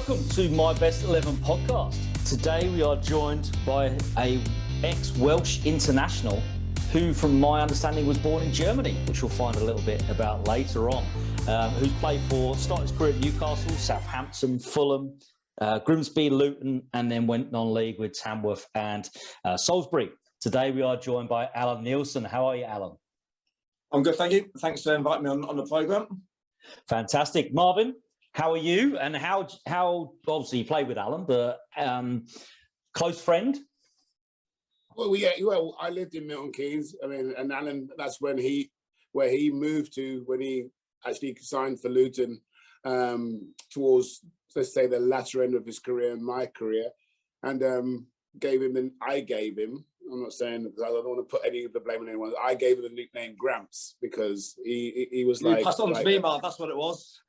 Welcome to my Best 11 podcast. Today we are joined by a ex-Welsh international who, from my understanding, was born in Germany, which we'll find a little bit about later on, who's started his career at Newcastle, Southampton, Fulham, Grimsby, Luton, and then went non-league with Tamworth and Salisbury. Today we are joined by Alan Nielson. How are you, Alan? I'm good, thank you. Thanks for inviting me on the programme. Fantastic. Marvin, how are you? And how obviously you played with Alan, but close friend? Well, I lived in Milton Keynes. I mean, and Alan, that's where he moved to when he actually signed for Luton towards, let's say, the latter end of his career and my career, and I gave him. I'm not saying because I don't want to put any of the blame on anyone. I gave him the nickname Gramps because he was like. Passed on to me, Mark. That's what it was.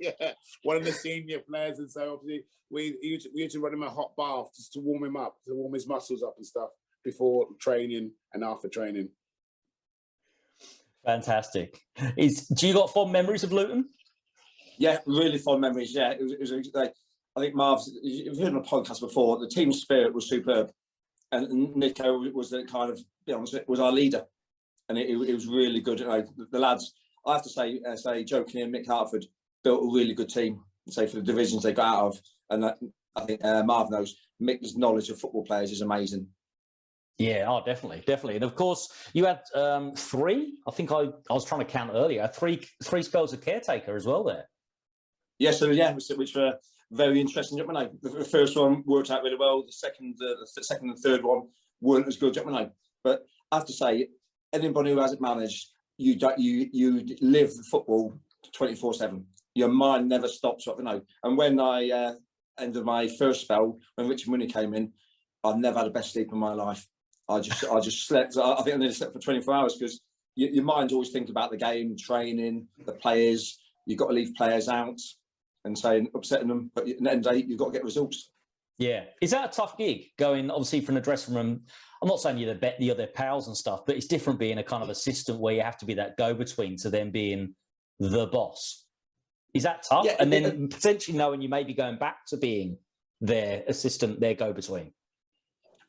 Yeah, one of the senior players, and so obviously we used to run him a hot bath just to warm him up, to warm his muscles up and stuff before training and after training. Fantastic. Do you got fond memories of Luton? Yeah, really fond memories. Yeah, it was like, I think Marv's. You've heard on a podcast before. The team spirit was superb, and Nico was the kind of, to be honest, was our leader, and it was really good. The lads, I have to say, Joe Kinnear and Mick Hartford built a really good team. Say for the divisions they got out of, and I think Marv knows Mick's knowledge of football players is amazing. Yeah, definitely. And of course, you had three. I think I was trying to count earlier. Three spells of caretaker as well there. Yes, which were very interesting. The first one worked out really well. The second and third one weren't as good. But I have to say, anybody who hasn't managed, you live football 24/7. Your mind never stops. And when I ended my first spell, when Richard Mooney came in, I never had the best sleep in my life. I just slept. I think I nearly slept for 24 hours because your mind's always thinking about the game, training, the players. You've got to leave players out and upsetting them, but at the end of the day, you've got to get results. Yeah. Is that a tough gig, going obviously from the dressing room? I'm not saying you're their pals and stuff, but it's different being a kind of assistant where you have to be that go-between to then being the boss. Is that tough? Yeah, and then potentially knowing you may be going back to being their assistant, their go-between.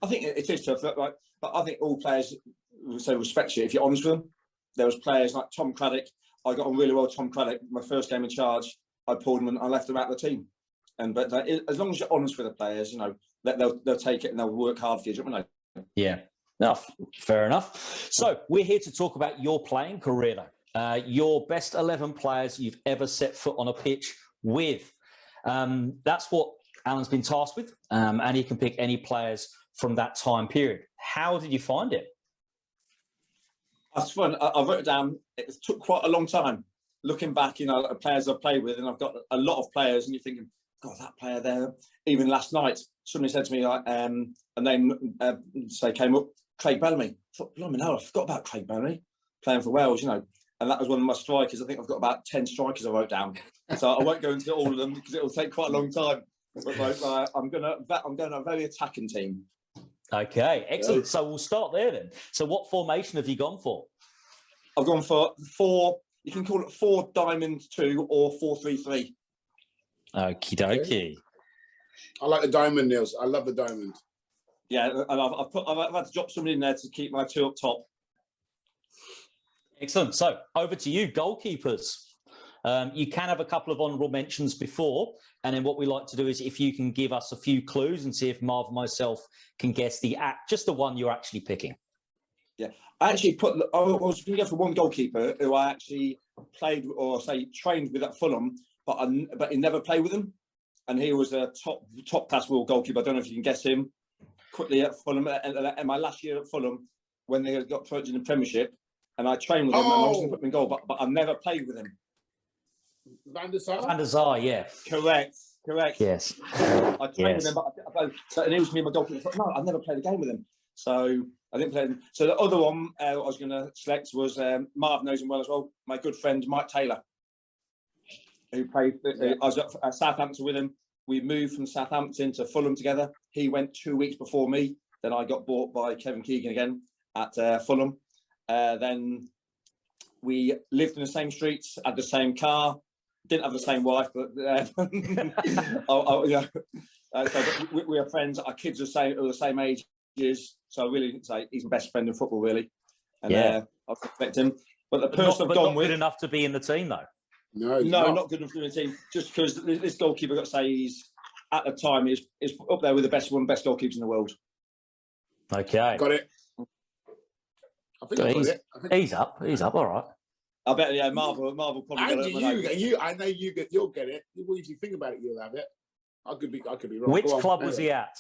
I think it is tough. But I think all players respect you if you're honest with them. There was players like Tom Craddock. I got on really well with Tom Craddock. My first game in charge, I pulled him and I left him out of the team. But as long as you're honest with the players, they'll take it and they'll work hard for you. Yeah, fair enough. So we're here to talk about your playing career, though. Your best 11 players you've ever set foot on a pitch with. That's what Alan's been tasked with, and he can pick any players from that time period. How did you find it? That's fun. I wrote it down. It took quite a long time. Looking back, players I've played with, and I've got a lot of players, and you're thinking, God, that player there. Even last night, somebody said to me, a name came up, Craig Bellamy. I thought, blimey, no, I forgot about Craig Bellamy playing for Wales, and that was one of my strikers. I think I've got about 10 strikers I wrote down, so I won't go into all of them because it will take quite a long time. But I'm going a very attacking team. Okay, excellent. So we'll start there then. So what formation have you gone for? I've gone for 4. You can call it 4-diamond-2 or 4-3-3. Okie dokie. I like the diamond, Niels. I love the diamond. Yeah, and I've had to drop somebody in there to keep my 2 up top. Excellent. So over to you, goalkeepers. You can have a couple of honourable mentions before, and then what we like to do is if you can give us a few clues and see if Marv and myself can guess just the one you're actually picking. Yeah, I actually I was going to go for one goalkeeper who I actually played or trained with at Fulham, but he never played with him, and he was a top class world goalkeeper. I don't know if you can guess him. Quickly at Fulham, in my last year at Fulham, when they got promoted in the Premiership, and I trained with him, and I was going to put him in goal, but I never played with him. Van der Sar? Van der Sar, yeah. Correct. Yes. I trained with him, and he was me my goalkeeper. No, I've never played a game with him, so I didn't play him. So the other one I was going to select was Marv knows him well as well. My good friend Mike Taylor, who played. I was at Southampton with him. We moved from Southampton to Fulham together. He went 2 weeks before me. Then I got bought by Kevin Keegan again at Fulham. Then we lived in the same streets, had the same car. Didn't have the same wife, but so we are friends. Our kids are the same ages, so I really say he's my best friend in football, really. And I respect him. But the person I've gone not with, good enough to be in the team, though. No, not good enough to be in the team. Just because this goalkeeper, I've got to say, he's at the time is up there with the best goalkeepers in the world. Okay, got it. I think I got it. He's up. All right. I bet, yeah, Marvel probably. I know you'll get it. If you think about it, you'll have it. I could be wrong. Which club was he at?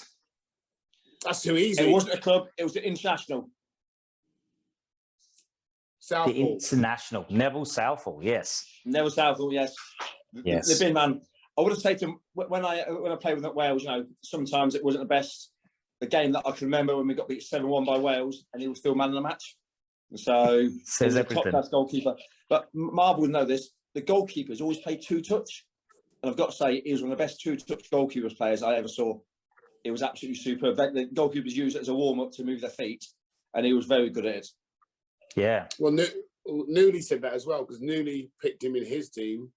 That's too easy. It wasn't a club. It was the international. Southall. The international. Neville Southall. Yes. Neville Southall. Yes. Yes. The bin man. I would have said to him when I played with Wales. Sometimes it wasn't the best. The game that I can remember when we got beat 7-1 by Wales, and he was still man of the match. So says everything. Top class goalkeeper. But Marvel would know this. The goalkeepers always play two touch, and I've got to say he was one of the best two touch goalkeepers players I ever saw. It was absolutely superb. The goalkeepers used it as a warm up to move their feet, and he was very good at it. Yeah. Well, Newley said that as well, because Newley picked him in his team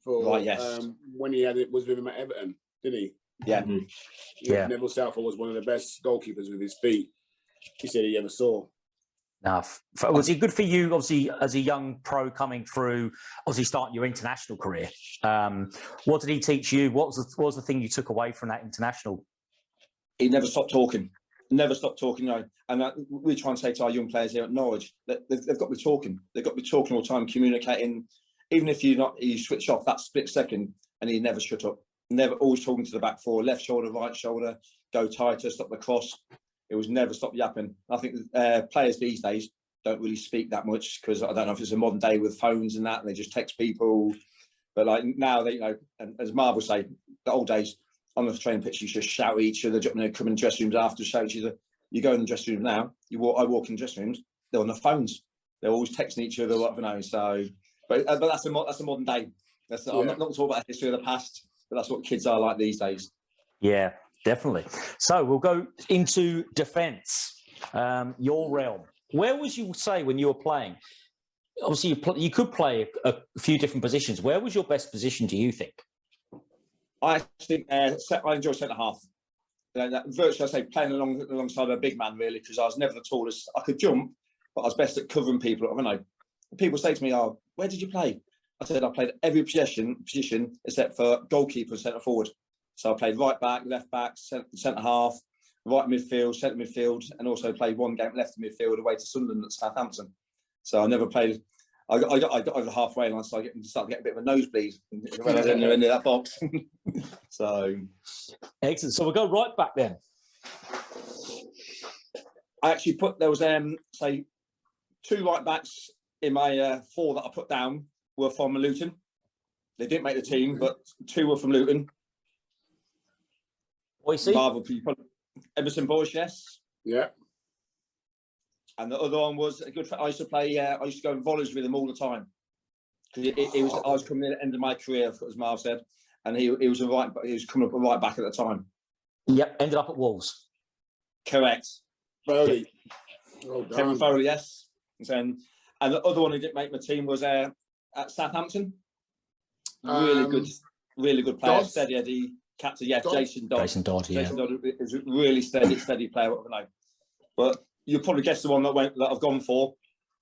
for when he was with him at Everton, didn't he? Yeah. Yeah. Neville Southall was one of the best goalkeepers with his feet. He said he ever saw. Now, was he good for you, obviously, as a young pro coming through, obviously starting your international career? What did he teach you? What was the thing you took away from that international? He never stopped talking. Never stopped talking, And we try and say to our young players here at Norwich that they've got to be talking. They've got to be talking all the time, communicating. Even if you switch off that split second, and he never shut up. Never, always talking to the back four, left shoulder, right shoulder, go tighter, stop the cross. It was never stop yapping. I think players these days don't really speak that much because I don't know if it's a modern day with phones and that, and they just text people. But like now, they and as Marvel say, the old days on the training pitch, you just shout at each other, come in the dressing rooms after, shout at each other. You go in the dressing room now. I walk in the dressing rooms. They're on the phones. They're always texting each other, whatever now. So, but that's a modern day. I'm not talking about the history of the past, but that's what kids are like these days. Yeah. Definitely. So we'll go into defence, your realm. Where was you say when you were playing? Obviously, you could play a few different positions. Where was your best position, do you think? I think I enjoy centre half. Virtually, I say playing alongside a big man, really, because I was never the tallest. I could jump, but I was best at covering people. I don't know. People say to me, "Oh, where did you play?" I said, "I played every position except for goalkeeper and centre forward." So I played right back, left back, centre half, right midfield, centre midfield, and also played one game left midfield away to Sunderland at Southampton. So I never played. I got over halfway and I started getting a bit of a nosebleed when I was in that box. So excellent. So we'll go right back then. I actually there was say 2 right backs in my 4 that I put down were from Luton. They didn't make the team, but 2 were from Luton. Marvel people, Emerson Boyce, yes. Yeah. And the other one was a good. I used to go in volleys with him all the time. Because I was coming in at the end of my career, as Marv said, and he was coming up a right back at the time. Yep, ended up at Wolves. Correct. Foley. Kevin Foley, yes. And the other one who didn't make my team was at Southampton. Really good player, steady Eddie. Captain, yeah, Jason Dodd. Jason Dodd is a really steady player. But you'll probably guess the one that I've gone for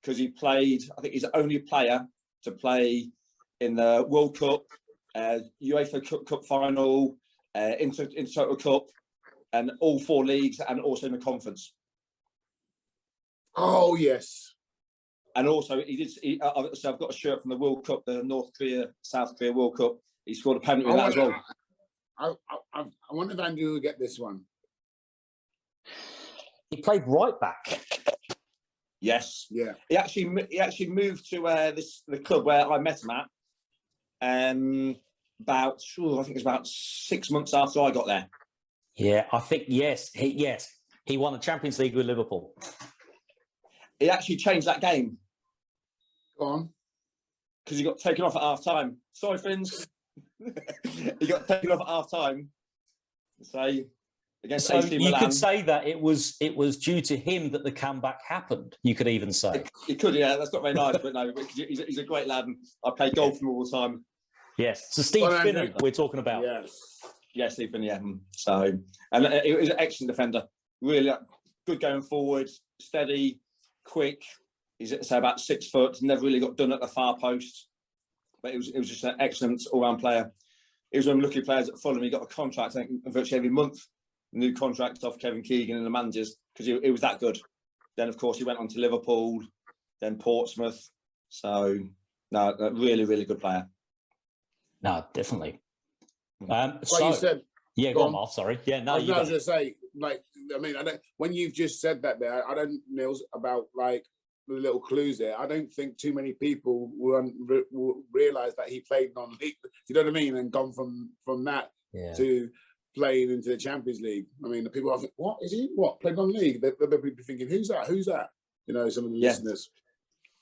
because he played. I think he's the only player to play in the World Cup, UEFA Cup final, Intertoto Cup, and all 4 leagues, and also in the conference. Oh yes. And also so I've got a shirt from the World Cup, the South Korea World Cup. He scored a penalty in that as well. I wonder if Andrew will get this one. He played right back. Yes. Yeah. He actually moved to the club where I met him at. I think it was about 6 months after I got there. Yeah, I think yes. He won the Champions League with Liverpool. He actually changed that game. Go on. Because he got taken off at half time. Sorry, friends. He got taken off at half time. So against AC Milan. You could say that it was due to him that the comeback happened. You could even say he could, yeah. That's not very nice, but no. He's a great lad, and I play golf with him all the time. Yes. So Steve Finnan, we're talking about. Yes, Steve Finnan. Yeah. So, and it was an excellent defender. Really good going forward, steady, quick. He's so about 6 foot. Never really got done at the far post, but it was just an excellent all-round player. He was one of the lucky players at Fulham. He got a contract, I think, virtually every month. A new contract off Kevin Keegan and the managers because he was that good. Then, of course, he went on to Liverpool, then Portsmouth. So, no, a really, really good player. No, definitely. Like you said. Yeah, go on, Mark. Sorry. Yeah, no, I was going to say, like, I mean, when you've just said that there, I don't, Nils, about like the little clues there. I don't think too many people will realise that he played non-league. You know what I mean? And gone from that to playing into the Champions League. I mean, the people are thinking, what is he? What, played non-league? They'll be thinking, who's that? Who's that? You know, some of the listeners.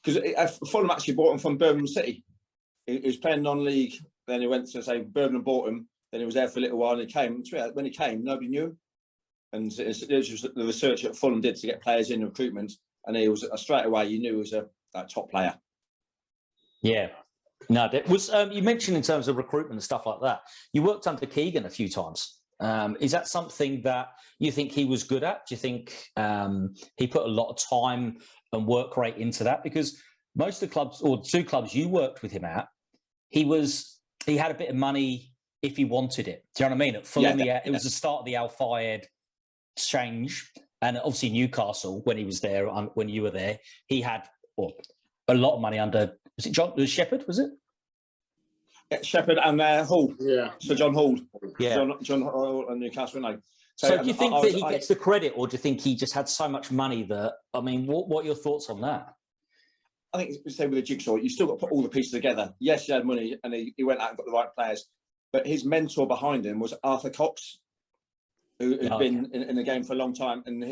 Because Fulham actually bought him from Birmingham City. He was playing non-league. Then he went to, say, Birmingham bought him. Then he was there for a little while and he came. When he came, nobody knew him. And it was just the research that Fulham did to get players in recruitment. And he was straight away, you knew he was a top player. Yeah. No, that was, you mentioned in terms of recruitment and stuff like that, you worked under Keegan a few times. Is that something that you think he was good at? Do you think he put a lot of time and work rate into that? Because most of the clubs, or 2 clubs you worked with him at, he had a bit of money if he wanted it. Do you know what I mean? At Fulham, it was the start of the Al Fayed change. And obviously Newcastle, when he was there, when you were there, he had a lot of money under, was it Shepherd, was it? Yeah, Shepherd and Hall. Yeah. So John Hall. Yeah. John Hall and Newcastle, no. So do you think that he gets the credit, or do you think he just had so much money that, I mean, what are your thoughts on that? I think it's the same with the jigsaw. You still got to put all the pieces together. Yes, he had money and he went out and got the right players. But his mentor behind him was Arthur Cox, who's been in the game for a long time. And I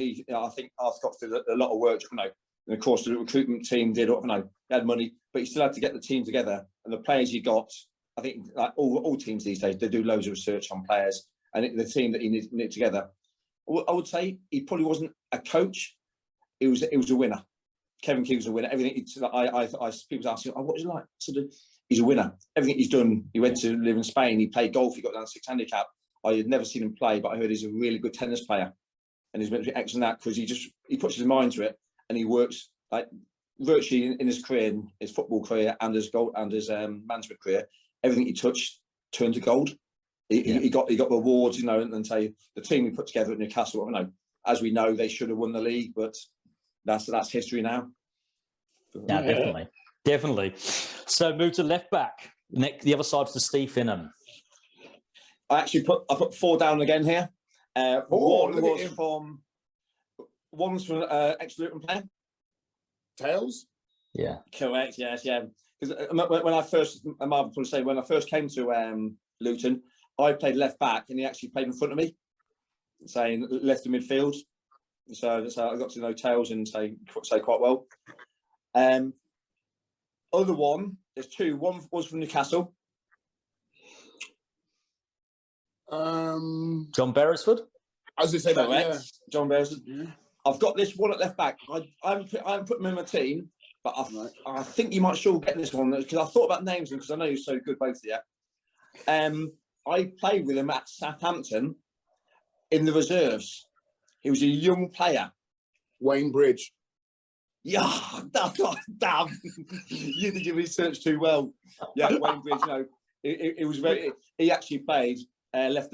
think Arthur Cox did a lot of work, you know. And of course, the recruitment team did, you know, they had money, but he still had to get the team together. And the players he got, I think like all teams these days, they do loads of research on players. And the team that he knit together, I would say he probably wasn't a coach. He was a winner. Kevin Keegan was a winner. Everything people ask him, what was he like? So he's a winner. Everything he's done. He went to live in Spain. He played golf. He got down to 6 handicap. I had never seen him play, but I heard he's a really good tennis player, and he's meant to be excellent at that because he puts his mind to it and he works like virtually in his career, his football career and his management career. Everything he touched turned to gold. He got rewards, you know, and say the team we put together at Newcastle. You know, as we know, they should have won the league, but that's history now. Yeah, definitely. So move to left back. The other side for Steve Finnan. I put 4 down again here. One's from ex-Luton player. Tails? Yeah. Correct. Yes. Yeah. Because when I first came to Luton, I played left back, and he actually played in front of me, saying left in midfield. So I got to know Tails and say quite well. Other one, there's 2. One was from Newcastle. John Beresford. I was going to say that. Yeah. John Beresford. Yeah. I've got this one at left back. I haven't put him in my team, but I think you might sure get this one because I thought about names because I know you're so good, both of you. I played with him at Southampton in the reserves. He was a young player. Wayne Bridge. Yeah, damn. You did your research too well. Yeah, Wayne Bridge. You know, it was very. He actually played left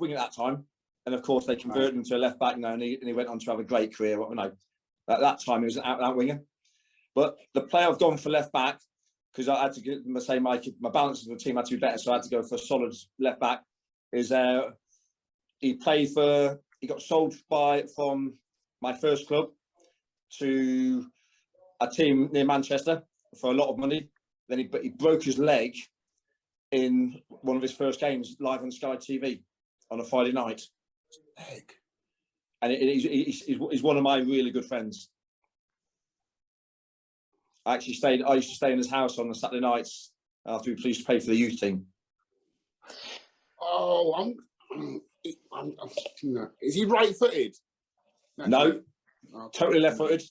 wing at that time, and of course they converted him to a left back now, and he went on to have a great career. You know, at that time he was an out winger. But the player I've gone for left back because I had to say my balance of the team had to be better, so I had to go for a solid left back. Is he got sold from my first club to a team near Manchester for a lot of money. Then he broke his leg in one of his first games live on Sky TV on a Friday night. And he's one of my really good friends. I used to stay in his house on the Saturday nights after we used to play for the youth team. Oh, is he right-footed? No, totally left-footed.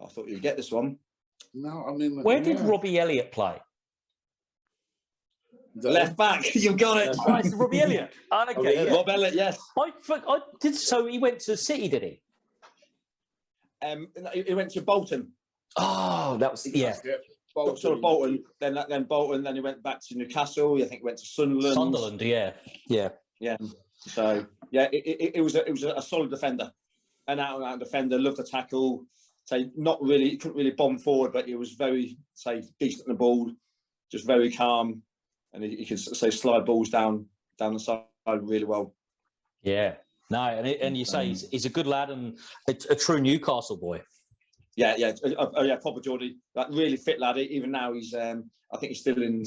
I thought you'd get this one. No, I mean, where did Robbie Elliott play? Left back, you've got it. Oh, it's Robbie Elliott. Oh, okay, yeah. Rob Elliott, yes. I did. So he went to City, did he? He went to Bolton. Oh, that was yeah. Bolton. Sort of Bolton, then Bolton, then he went back to Newcastle. I think he went to Sunderland. Sunderland, yeah. So yeah, it was a solid defender, an out-and-out defender. Loved the tackle. Say not really, couldn't really bomb forward, but he was very decent on the ball, just very calm, and he could slide balls down the side really well. Yeah, no, and you say he's a good lad and a true Newcastle boy. Yeah, proper Geordie, like really fit lad. Even now, he's I think he's still in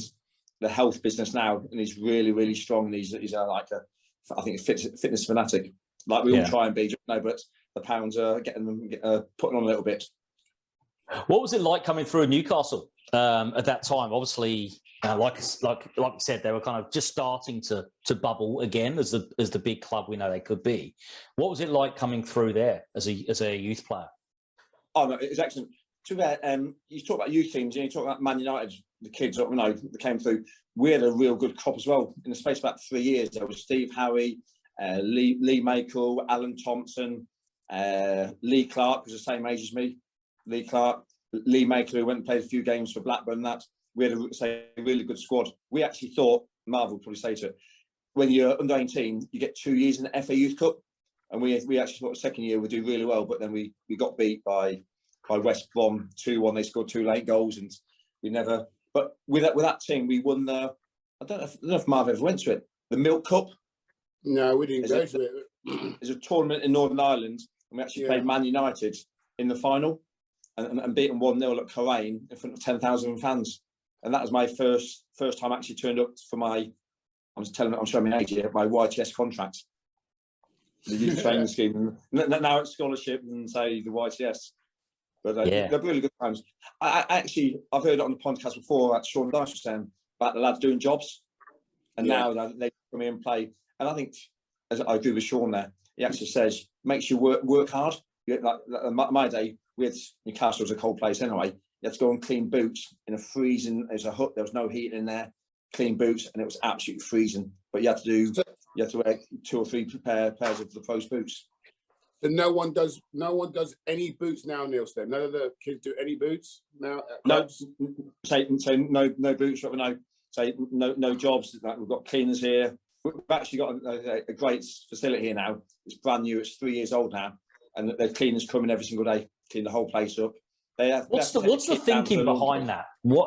the health business now, and he's really, really strong. And he's I think a fitness fanatic, like we all try and be. No, but the pounds are getting them putting on a little bit. What was it like coming through Newcastle at that time? Obviously, like we said, they were kind of just starting to bubble again as the big club we know they could be. What was it like coming through there as a youth player? Oh no, it was excellent. You talk about youth teams, and you talk about Man United, the kids that came through. We had a real good crop as well. In the space of about 3 years, there was Steve Howie, Lee Makel, Alan Thompson, Lee Clark, who's the same age as me. Lee Clark, Lee Makel, who went and played a few games for Blackburn. That we had a really good squad. We actually thought, Marvel would probably say to it, when you're under 18, you get 2 years in the FA Youth Cup. And we actually thought the second year we'd do really well, but then we got beat by West Brom 2-1. They scored 2 late goals, and we never. But with that team, we won the. I don't know if Marv ever went to it. The Milk Cup. No, we didn't go to it. There's a tournament in Northern Ireland, and we actually played Man United in the final, and beaten 1-0 at Coleraine in front of 10,000 fans. And that was my first time I actually turned up for my. I'm showing my age here. My YTS contract. The youth training scheme, and now it's scholarship and say the YTS, but they're really good times. I've heard it on the podcast before that Sean Dyche was saying about the lads doing jobs, and now they come in and play. And I think, as I agree with Sean there, he actually says makes you work hard. My day with Newcastle was a cold place anyway. You had to go and clean boots in a freezing. There's a hut. There was no heating in there. Clean boots, and it was absolutely freezing. But you had to wear 2 or 3 pairs of the pros boots. And no one does any boots now, Nielson. None of the kids do any boots now. No, say no boots. No jobs. Like we've got cleaners here. We've actually got a great facility here now. It's brand new. It's 3 years old now, and the cleaners come in every single day, clean the whole place up. What's the thinking behind that?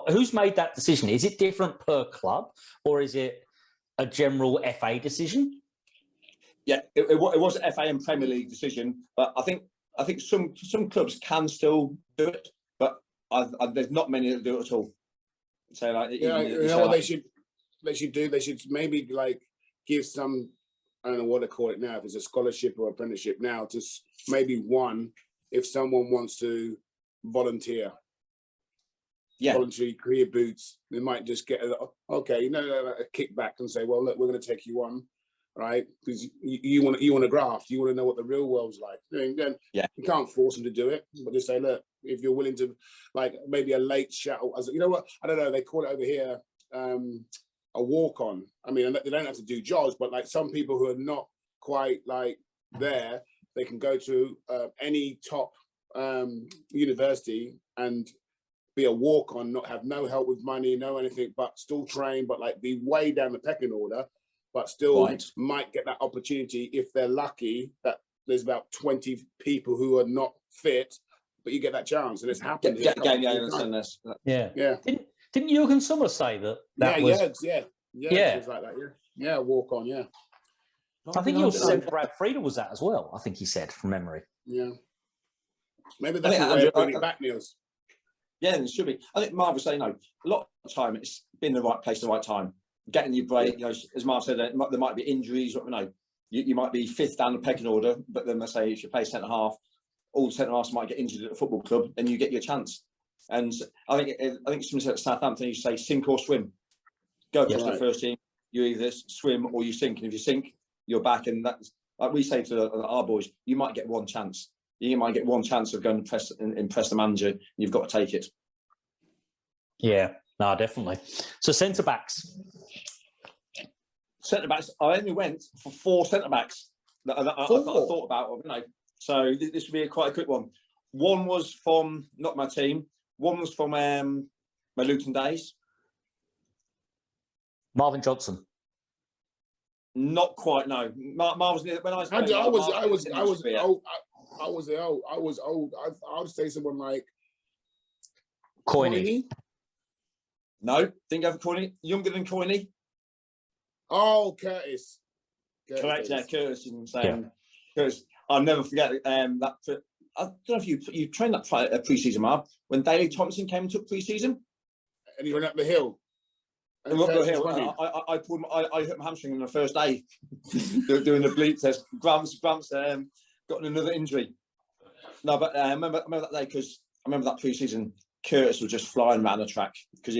Who's made that decision? Is it different per club, or is it a general FA decision? Yeah, it was an FA and Premier League decision, but I think some clubs can still do it, but there's not many that do it at all. So what they should do? They should maybe give some, I don't know what to call it now, if it's a scholarship or apprenticeship now, to maybe one if someone wants to volunteer. Voluntary career boots, they might just get a kickback and say, well, look, we're going to take you on, right? Because you want to graft, you want to know what the real world's like. Then you can't force them to do it, but just say, look, if you're willing to, maybe a late shuttle, what, I don't know, they call it over here a walk-on. I mean, they don't have to do jobs, but some people who are not quite there, they can go to any top university and be a walk-on, not have no help with money, no anything, but still train, but be way down the pecking order, but still might get that opportunity if they're lucky that there's about 20 people who are not fit, but you get that chance, and it's happened. Didn't Jürgen Sommer say that was? Yeah, was like that. Walk on, I think he also said Brad Friedel was that as well. I think he said from memory. Yeah, maybe that's the way of bringing it back, Niels. Yeah, it should be. I think Marv was saying, a lot of the time it's been the right place at the right time. Getting your break, as Marv said, there might be injuries. You might be 5th down the pecking order, but then they say if you play centre half, all centre halves might get injured at a football club, then you get your chance. And I think someone at Southampton, you say sink or swim. Go across the first team. You either swim or you sink, and if you sink, you're back. And that's like we say to our boys, you might get one chance. You might get one chance of going to impress the manager. You've got to take it. Yeah, no, definitely. So centre backs. centre backs. I only went for 4 centre backs that I thought about. You know, so this would be quite a quick one. One was from not my team. One was from my Luton days. Marvin Johnson. Not quite. No, Marvin's when I was. I was old. I would say someone like Coiney. No, didn't go for Coiney. Younger than Coiney. Oh, Curtis. Correct. Yeah, Curtis. Curtis. I'll never forget that. I don't know if you trained that pre-season, Marv, when Daley Thompson came and took pre-season, and he went up the hill. And up the hill, I hurt my hamstring on the first day doing the bleep test. Grumps got another injury. No, but I remember that day because I remember that pre-season. Curtis was just flying around the track because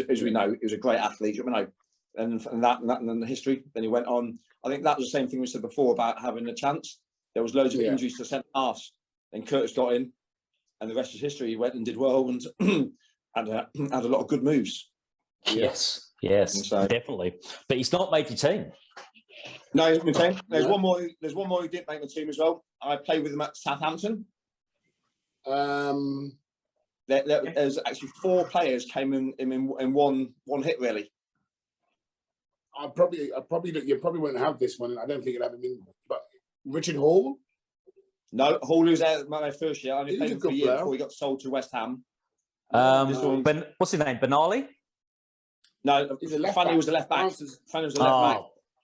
as we know, he was a great athlete. You know, and then the history. Then he went on. I think that was the same thing we said before about having a chance. There was loads of injuries to centre halves. Then Curtis got in, and the rest is history. He went and did well and had a lot of good moves. Yes, so, definitely. But he's not made your team. No, he's been team. There's one more. There's one more who didn't make the team as well. I played with him at Southampton. There's actually 4 players came in one hit really. You probably won't have this one. I don't think it'll have him in. But Richard Hall. No, Hall was there my first year. I only played him for a year before he got sold to West Ham. What's his name? Benali? No, Fanny was a left back. Fanny was a left back.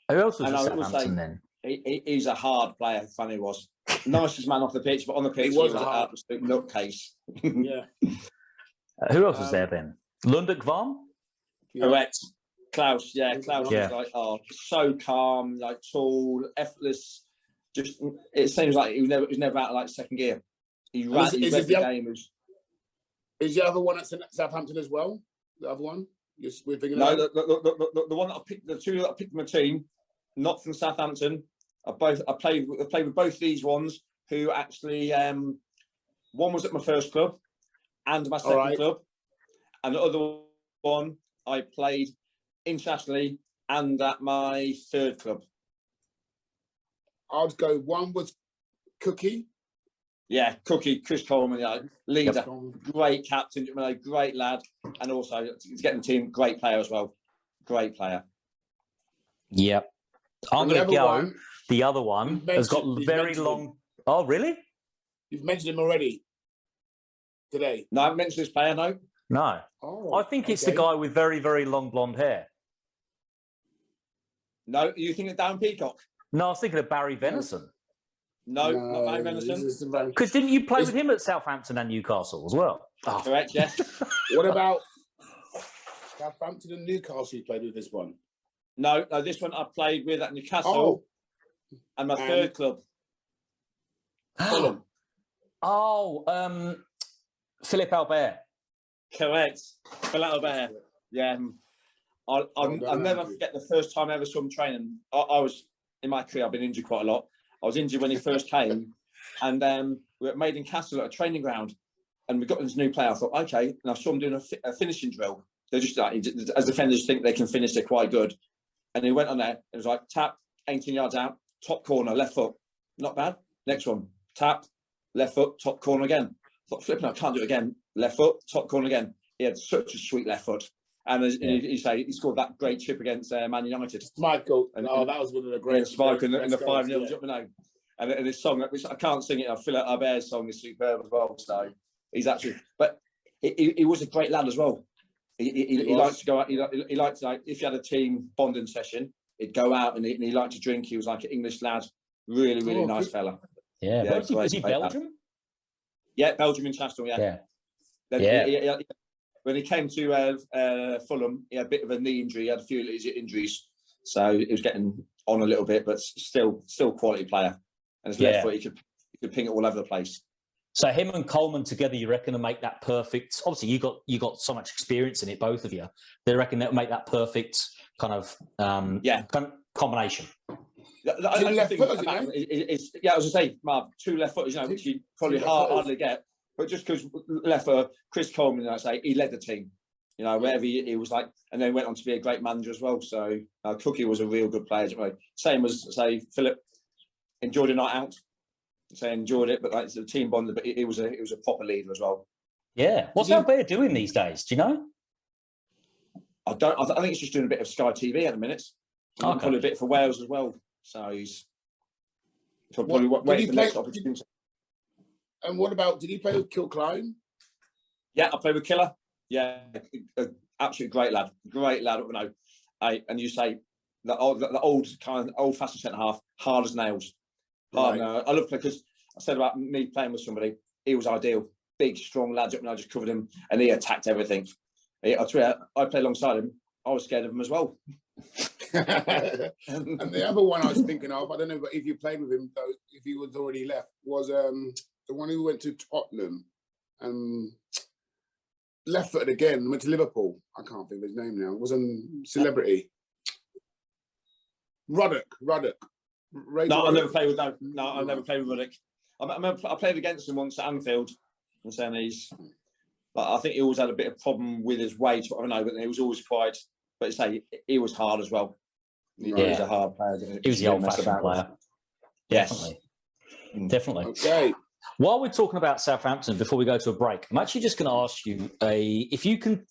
Who else was at Southampton then? He's a hard player, Fanny was. Nicest man off the pitch, but on the pitch he was an absolute nutcase. Yeah. Who else was there then? Lundek Varm? Correct. Klaus, Klaus was like, so calm, like tall, effortless. Just it seems like he was never out of like second gear. He read the game. Is the other one at Southampton as well? The other one? We're thinking no, the one that I picked, the 2 that I picked from my team, not from Southampton. I played with both these ones. Who actually, one was at my first club and my second club, and the other one I played internationally and at my 3rd club. I'd go. One was Cookie. Yeah, Cookie, Chris Coleman, leader, great captain, great lad, and also he's getting the team, great player as well, great player. Yep. I'm going to go. The other one has got very long. Oh, really? You've mentioned him already today. No, I haven't mentioned this player. No. Oh, I think it's the guy with very, very long blonde hair. No, you think of Dan Peacock? No, I was thinking of Barry Venison. No, not Barry Venison. Because didn't you play with him at Southampton and Newcastle as well? Oh. Correct, yes. What about Southampton and Newcastle? You played with this one? No, this one I played with at Newcastle and my 3rd club. Fulham. Philip Albert. Correct. Philip Albert. Yeah. I'll never forget the first time I ever saw him training. I was, in my career, I've been injured quite a lot. I was injured when he first came, and we were at Maiden Castle at a training ground, and we got this new player. I thought, okay, and I saw him doing a finishing drill. They're just like, as defenders think they can finish, they're quite good. And he went on there, it was like, tap, 18 yards out, top corner, left foot. Not bad. Next one, tap, left foot, top corner again. I thought, flipping, I can't do it again. Left foot, top corner again. He had such a sweet left foot. And as he scored that great chip against Man United. Michael, that was one of the great. Spike in the 5-0, and his song, which I can't sing it. I feel like Albert's song is superb as well. So he's actually, but he was a great lad as well. He liked to go out. He liked to, like, if you had a team bonding session, he'd go out and he liked to drink. He was like an English lad, really nice fella. Yeah, was he Belgium? Yeah, Belgium international. Yeah. When he came to Fulham, he had a bit of a knee injury. He had a few injuries, so he was getting on a little bit, but still quality player. And his left foot, he could ping it all over the place. So him and Coleman together, you reckon, to make that perfect? Obviously, you got so much experience in it, both of you. They reckon that would make that perfect kind of combination. The left foot, I was going to say, Marv, 2 left footers, which you probably hardly get. But just because left foot, Chris Coleman, I say, he led the team. You know, wherever he was like, and then went on to be a great manager as well. So Cookie was a real good player. Same as, say, Philip enjoyed a night out. Say enjoyed it, but like the team bonded. But it was a proper leader as well. Yeah. What's Albert doing these days? Do you know? I think he's just doing a bit of Sky TV at the minute. Okay. Probably a bit for Wales as well. So he's probably waiting for the next opportunity. And what about, did he play with Kilcline? Yeah, I played with Killer. Yeah, absolutely great lad. Great lad. You know, and you say the old kind of old-fashioned centre half, hard as nails. Hard. Right. I love because I said about me playing with somebody. He was ideal. Big, strong lad. And I just covered him, and he attacked everything. I played alongside him. I was scared of him as well. And the other one I was thinking of, I don't know, but if you played with him, though, if he was already left, was the one who went to Tottenham and left-footed again, went to Liverpool. I can't think of his name now. It was a celebrity. Ruddock. No, I never played with that. No, I never played with Ruddock. I played against him once at Anfield, and saying but I think he always had a bit of problem with his weight. I don't know, but he was always quite. But say he was hard as well. He was a hard player. He was the old-fashioned player. Yes, definitely. Okay. While we're talking about Southampton, before we go to a break, I'm actually just going to ask you if you can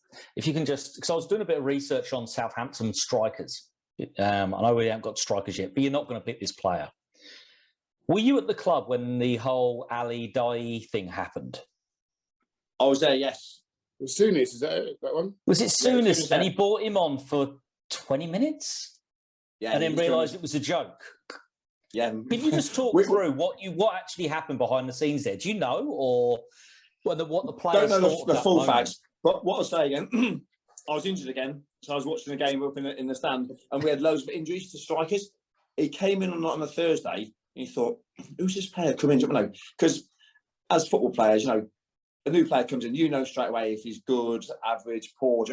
just, because I was doing a bit of research on Southampton strikers. I know we haven't got strikers yet, but you're not going to pick this player. Were you at the club when the whole Ali Dai thing happened? I was there, yes. It was Souness, is that one? Was it Souness? And he brought him on for 20 minutes? Yeah. And then realised it was a joke? Yeah. Can you just talk through what actually happened behind the scenes there? Do you know, or what the players don't know thought the full facts? But what I'll say again, I was injured again, so I was watching the game up in the stand, and we had loads of injuries to strikers. He came in on a Thursday, and he thought, "Who's this player coming in?" Because as football players, a new player comes in, straight away if he's good, average, poor,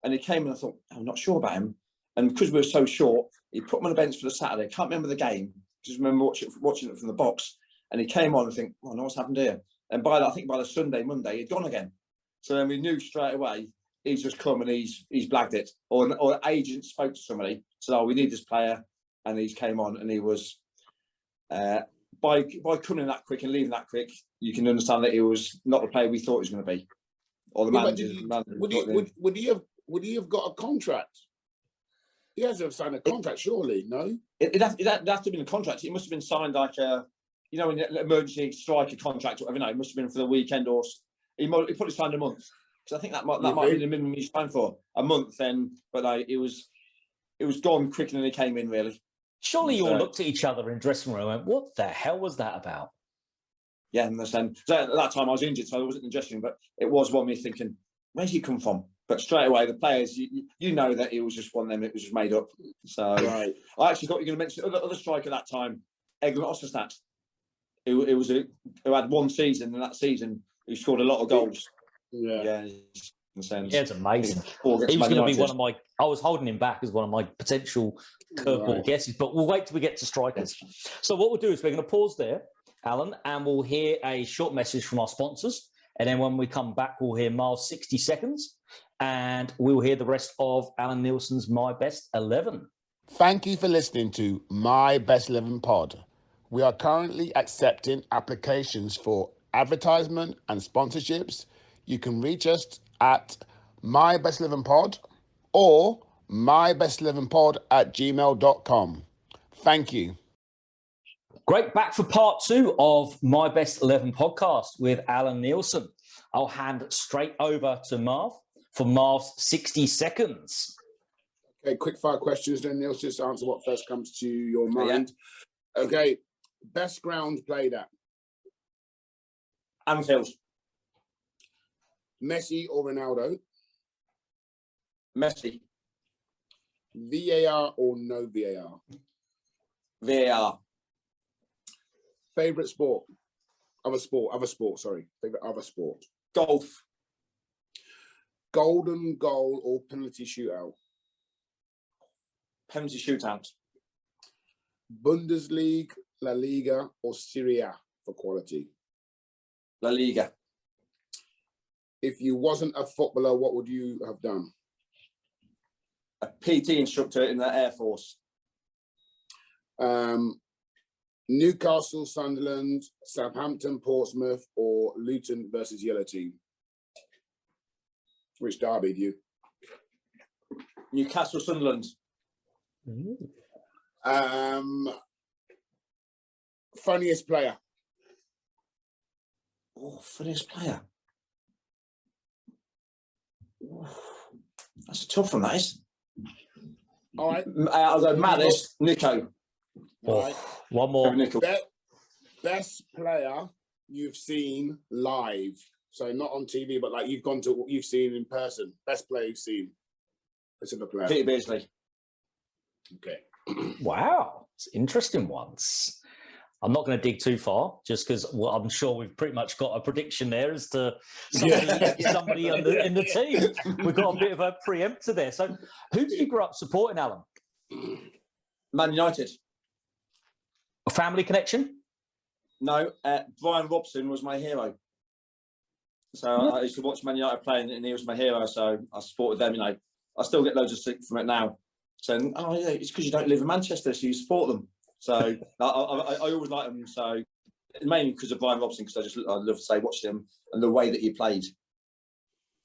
And he came in, and I thought, I'm not sure about him. And because we were so short, he put him on the bench for the Saturday. Can't remember the game. Just remember watching it from the box. And he came on and think, oh, no, what's happened here? And by the Sunday, Monday, he'd gone again. So then we knew straight away he's just come and he's blagged it. Or the agent spoke to somebody, said, oh, we need this player. And he came on and he was, by coming in that quick and leaving that quick, you can understand that he was not the player we thought he was going to be. Or the manager. Would he have got a contract? He has to have signed a contract, surely, no? It'd have to have been a contract. It must have been signed like an emergency striker contract or whatever. It must have been for the weekend, or he probably signed a month. Because I think that might be the minimum he signed for, a month then. But it was gone quicker than he came in, really. Surely you all looked at each other in dressing room and went, what the hell was that about? Yeah, and so at that time I was injured, so I wasn't in the dressing room, but it was one me thinking, where's he come from? But straight away, the players, you know that it was just one of them, it was just made up. So right. I actually thought you were going to mention the other striker that time, Eglon Osterstad, who had one season, and that season he scored a lot of goals. Yeah. It's amazing. He was going to be one of my. I was holding him back as one of my potential curveball guesses, but we'll wait till we get to strikers. So what we'll do is we're going to pause there, Alan, and we'll hear a short message from our sponsors, and then when we come back, we'll hear Miles' 60 seconds, and we'll hear the rest of Alan Nielsen's My Best 11. Thank you for listening to My Best 11 Pod. We are currently accepting applications for advertisement and sponsorships. You can reach us at My Best 11 Pod or mybest11pod@gmail.com. Thank you. Great. Back for part 2 of My Best 11 podcast with Alan Nielsen. I'll hand straight over to Marv for Marv's 60 seconds. Okay, quick fire questions then, Nielsen. Just answer what first comes to your mind. Yeah. Okay, best ground played at? Anfield. Messi or Ronaldo? Messi. VAR or no VAR? VAR. Favourite sport? Other sport, sorry. Favourite other sport? Golf. Golden goal or penalty shootout? Penalty shootout. Bundesliga, La Liga or Serie A for quality? La Liga. If you wasn't a footballer, what would you have done? A PT instructor in the Air Force. Newcastle, Sunderland, Southampton, Portsmouth, or Luton versus Yellow Team? Which derby do you? Newcastle, Sunderland. Funniest player? Oh, funniest player. Oh, that's a tough one, that is. All right. I'll go Maddis, Nico. All right. One more. Nico. Best player you've seen live. So not on TV, but like you've seen in person. Best player you've seen. Specific player. Peter Beardsley. Okay. Wow, it's interesting ones. I'm not going to dig too far, just because I'm sure we've pretty much got a prediction there as to somebody in the team. We've got a bit of a preemptor there. So, who did you grow up supporting, Alan? Man United. A family connection? No, Brian Robson was my hero. So I used to watch Man United play, and he was my hero. So I supported them. I still get loads of stick from it now. Saying, "Oh yeah, it's because you don't live in Manchester, so you support them." So I always like them. So mainly because of Brian Robson, because I love to say watching him and the way that he played.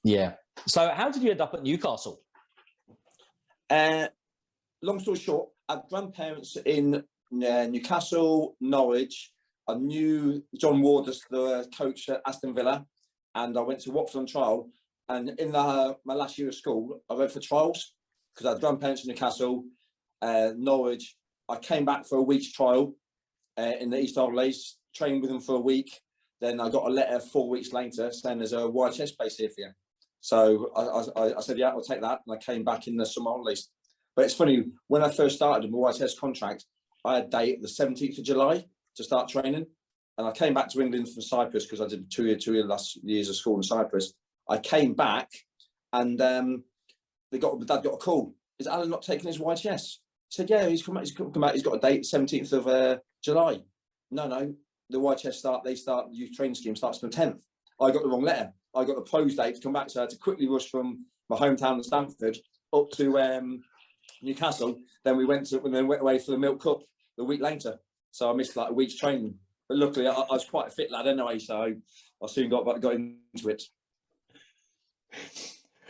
Yeah. So how did you end up at Newcastle? Long story short, I had grandparents in Newcastle, Norwich. I knew John Ward, the coach at Aston Villa, and I went to Watford on trial. And in my last year of school, I went for trials because I had grandparents in Newcastle, Norwich. I came back for a week's trial in the East Holidays, trained with them for a week. Then I got a letter 4 weeks later saying there's a YHS place here for you. So I said, yeah, I'll take that. And I came back in the summer holidays. But it's funny, when I first started my YHS contract, I had a date the 17th of July to start training. And I came back to England from Cyprus because I did two last years of school in Cyprus. I came back and Dad got a call. Is Alan not taking his YHS? He said, yeah, he's come back. He's got a date, 17th of July. No, the YHS the youth training scheme starts on the 10th. I got the wrong letter. I got the pros date to come back, so I had to quickly rush from my hometown of Stamford up to Newcastle. Then we went away for the Milk Cup the week later. So I missed like a week's training. But luckily, I was quite a fit lad anyway, so I soon got into it.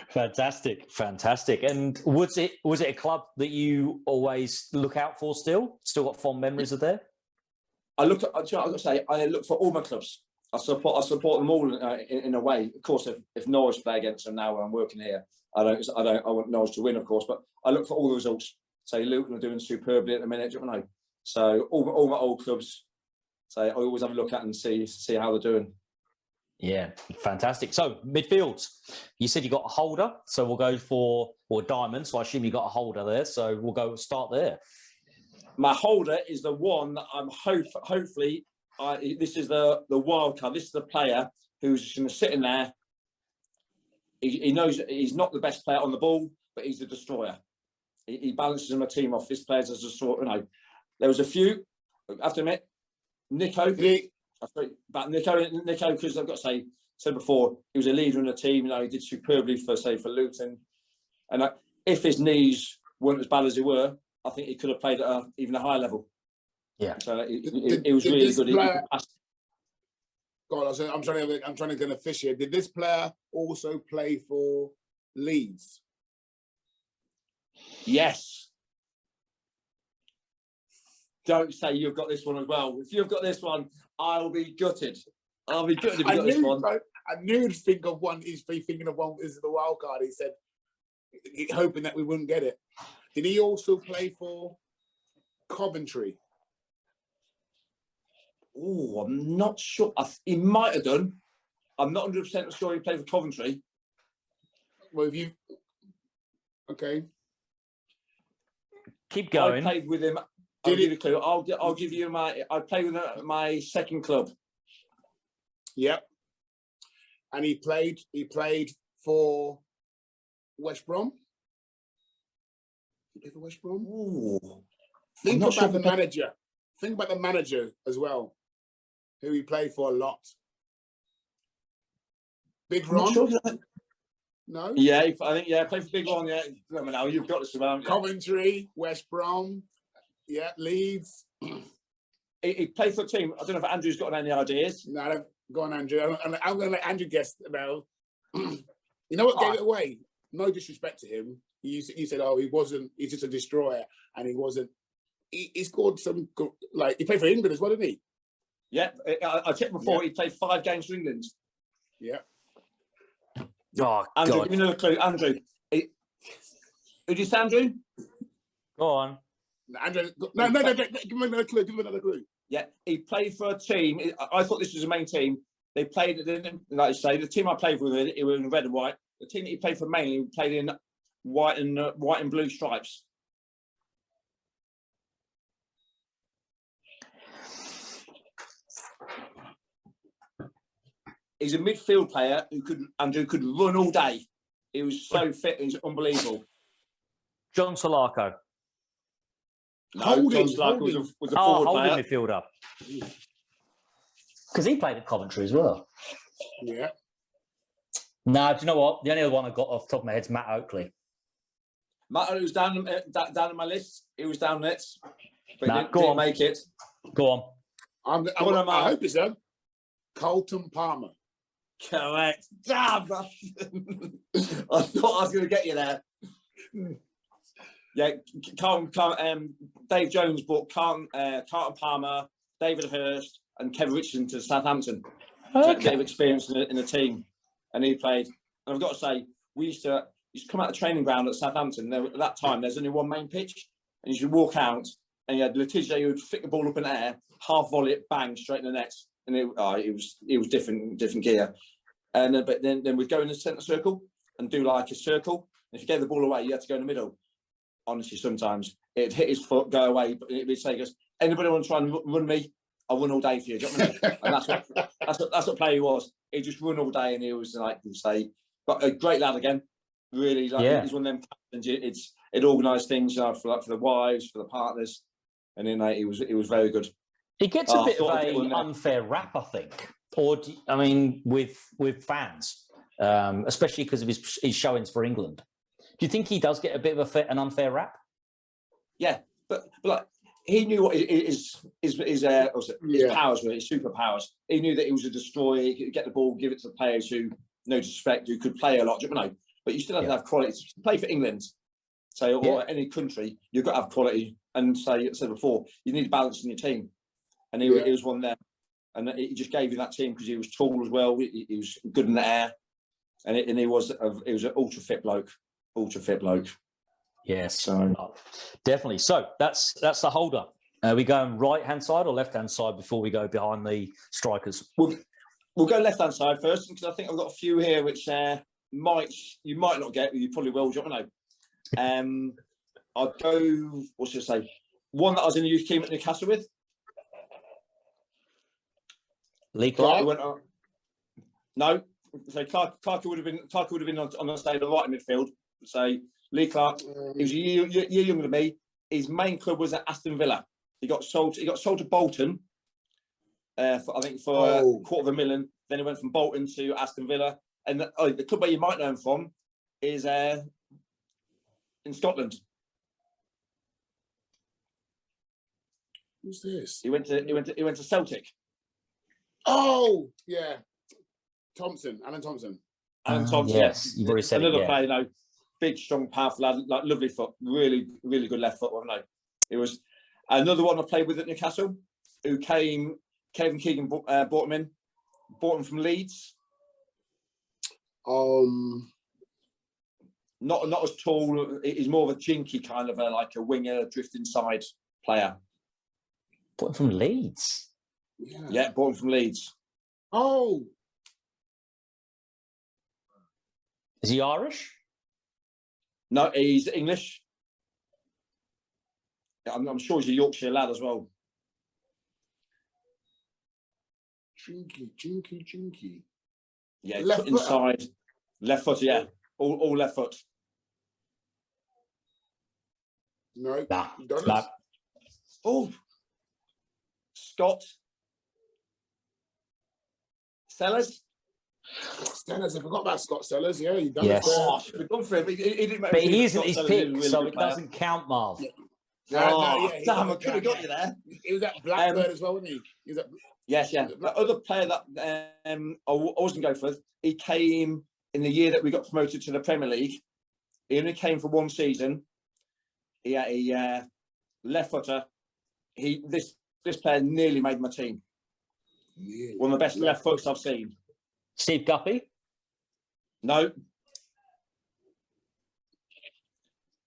Fantastic. And was it a club that you always look out for still? Still got fond memories of there? I've got to say, I look for all my clubs. I support them all in a way. Of course, if Norwich play against them now where I'm working here, I want Norwich to win, of course, but I look for all the results. Say Luton are doing superbly at the minute, do you know? So all my old clubs, so I always have a look at and see how they're doing. Yeah, fantastic. So midfield, you said you got a holder, so we'll go for diamond. So I assume you got a holder there. So we'll start there. My holder is the one that I'm hopefully. This is the wild card. This is the player who's just going to sit in there. He knows he's not the best player on the ball, but he's the destroyer. He balances my team off. This player's a destroyer. You know, there was a few. I have to admit, Nico. About Nico, because I've got to say before, he was a leader in the team. You know, he did superbly for Luton. And if his knees weren't as bad as they were, I think he could have played at even a higher level. Yeah. So it was really good. God, I'm trying to get a fish here. Did this player also play for Leeds? Yes. Don't say you've got this one as well. If you've got this one, I'll be gutted. I'll be gutted if you got this one. I knew he'd think of one. He's thinking of one. This is the wild card. He said, hoping that we wouldn't get it. Did he also play for Coventry? Oh, I'm not sure. He might have done. I'm not 100% sure he played for Coventry. Well, if you... Okay. Keep going. I played with him. I'll give you a clue. I'll give you I played with my second club. Yep. And he played for West Brom. He played for West Brom? Ooh. Think about the manager. Think about the manager as well, who he played for a lot. Big I'm not Ron? sure. No? Yeah, I think, played for Big Ron, yeah. I mean, now you've got this around. Coventry, West Brom, Leeds. He played for a team. I don't know if Andrew's got any ideas. No, go on, Andrew. I'm going to let Andrew guess now. You know what gave it away? No disrespect to him. You said, oh, he's just a destroyer, and he wasn't. He scored some, he played for England as well, didn't he? Yeah, I checked before. He played 5 games for England. Yeah. Oh, Andrew, God. give me another clue. Andrew, who do you say, Andrew? Go on. Andrew, no, give me another clue. Yeah, he played for a team. I thought this was the main team. They played, like you say, the team I played with, it was in red and white. The team that he played for mainly played in white and blue stripes. He's a midfield player who could run all day. He was so fit, he's unbelievable. John Solarco. No, Holding, John Stark was a forward holding player. midfielder. Because he played at Coventry as well. Yeah. No, do you know what? The only other one I got off the top of my head is Matt Oakley. Matt was down on my list. He was down next, but Nah, he didn't make it. Go on. I hope it's him. Colton Palmer. Correct. Damn! I thought I was going to get you there. Yeah, Dave Jones brought Carlton Palmer, David Hurst, and Kevin Richardson to Southampton. Okay. They have experience in the team, and he played. And I've got to say, we used to come out the training ground at Southampton. At that time, there's only one main pitch, and you should walk out, and you had Letizia who would flick the ball up in the air, half volley it, bang, straight in the net. And it was different gear. And but then we'd go in the centre circle and do like a circle. And if you gave the ball away, you had to go in the middle. Honestly, sometimes it'd hit his foot, go away, but it'd say, "Anybody want to try and run me? I'll run all day for you." Do you know what I mean? And that's what player he was. He'd just run all day, and he was like, you say, but a great lad again. Really, he's one of them captains. It organised things for the wives, for the partners, and then he was very good. He gets a bit of an unfair rap, I think. With fans, especially because of his showings for England. Do you think he does get a bit of an unfair rap? Yeah, but like he knew what his powers were, his superpowers. He knew that he was a destroyer. He could get the ball, give it to the players who, no disrespect, who could play a lot. You know, but you still have to have quality to play for England, or any country. You've got to have quality. And I said before, you need balance in your team, and he was one there. And he just gave you that team because he was tall as well. He was good in the air, and he was an ultra fit bloke. Yes, so definitely. So that's the holder. Are we going right hand side or left hand side before we go behind the strikers? We'll go left hand side first because I think I've got a few here which you might not get, but you probably will. Do you know? I'll go. What should I say? One that I was in the youth team at Newcastle with. Lee Clark? No. So Clark would have been on the side of the right midfield. So Lee Clark, he was a year younger than me. His main club was at Aston Villa. He got sold to Bolton. For $250,000. Then he went from Bolton to Aston Villa. And the club where you might know him from is in Scotland. Who's this? He went to Celtic. Oh, yeah. Alan Thompson. Yes, you've already said another player, big, strong, powerful lad, like lovely foot, really, really good left foot. It was another one I played with at Newcastle, who came. Kevin Keegan brought him from Leeds. Not as tall. He's more of a jinky kind of like a winger, drifting side player. Brought him from Leeds. Yeah, brought him from Leeds. Oh. Is he Irish? No, he's English. I'm sure he's a Yorkshire lad as well. Jinky. Yeah, left inside. Left foot, yeah. All left foot. No. Nah. Oh. Scott. Sellers? Stellers, I forgot about Scott Stellers. Yeah, you done Yes. it. Oh, I should have gone for it. But he didn't make But me he think isn't Scott his Sellers is a pick, really so good it player. doesn't count, Marv. Yeah. Oh, he damn, I wasn't could have down got you there. He was at Blackburn as well, wasn't he? He was at Yes, yeah. The other player that I wasn't going for, he came in the year that we got promoted to the Premier League. He only came for one season. He had a left footer. This player nearly made my team. yeah. One of the best left footers I've seen. Steve Guppy? No.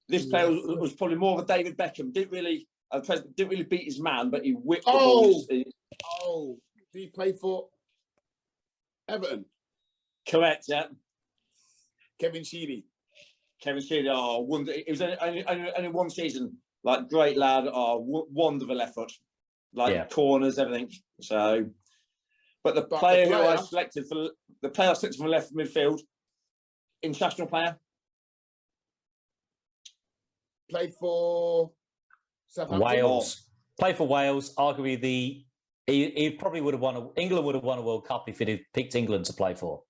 This player was probably more of a David Beckham. Didn't really beat his man, but he whipped the balls. Oh, did he play for Everton? Correct, yeah. Kevin Sheedy. Kevin Keegan, it was only one season. Like, great lad, wonderful left foot. Like, corners, everything. So, but the player who I selected for left midfield, international player. Played for Southampton. Wales. Played for Wales. Arguably, he probably would have England would have won a World Cup if he'd picked England to play for.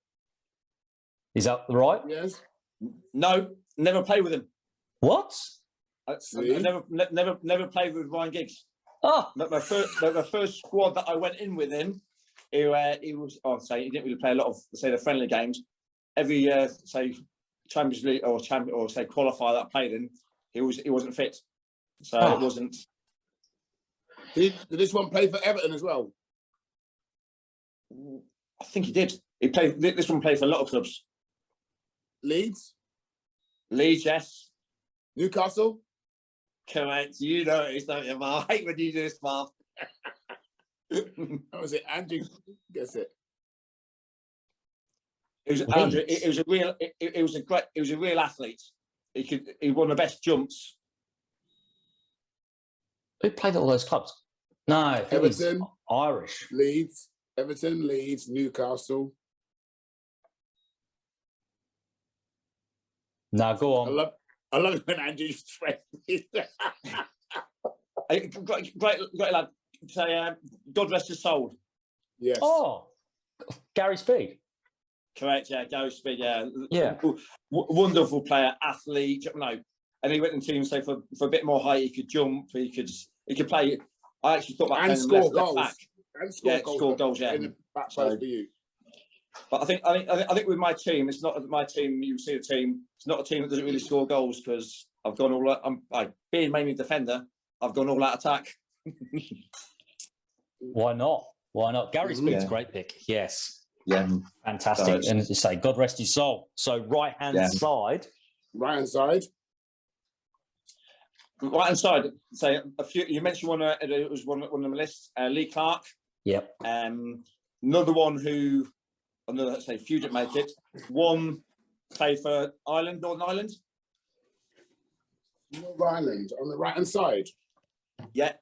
Is that right? Yes. No, never played with him. What? I never played with Ryan Giggs. Oh, But my first squad that I went in with him, he was. He didn't really play a lot of the friendly games. Every year, Champions League or qualifier that I played in, he wasn't fit, so it wasn't. Did this one play for Everton as well? I think he did. This one played for a lot of clubs. Leeds, yes. Newcastle. Correct. You know it, don't you, Marv? I hate when you do this, Marv. How was it? Andrew, guess it. It was Andrew. It was a real. It was a real athlete. He won the best jumps. who played at all those clubs? No, Everton, Irish. Leeds, Everton, Leeds, Newcastle. No, go on. I love it when Andrew's straight. Great lad. Say, God rest his soul. Yes. Oh, Gary Speed. Correct. Yeah, Gary Speed. Yeah. Yeah. Wonderful player, athlete. No, and he went into team. So for a bit more height, he could jump. He could play. I actually thought about playing left back. And score goals. Yeah. In the back post for you. But I think with my team, it's not my team. You see the team. It's not a team that doesn't really score goals because I've gone all. I'm being mainly defender. I've gone all out attack. Why not? Why not? Gary Speed's a great pick. Yes. Yeah. Fantastic. And as you say, God rest his soul. So right hand side. Right hand side. Right hand side. Say a few. You mentioned one. It was one on the list. Lee Clark. Yep. Another one who. Another few didn't make it. One played for Northern Ireland. Northern Ireland on the right hand side. Yeah,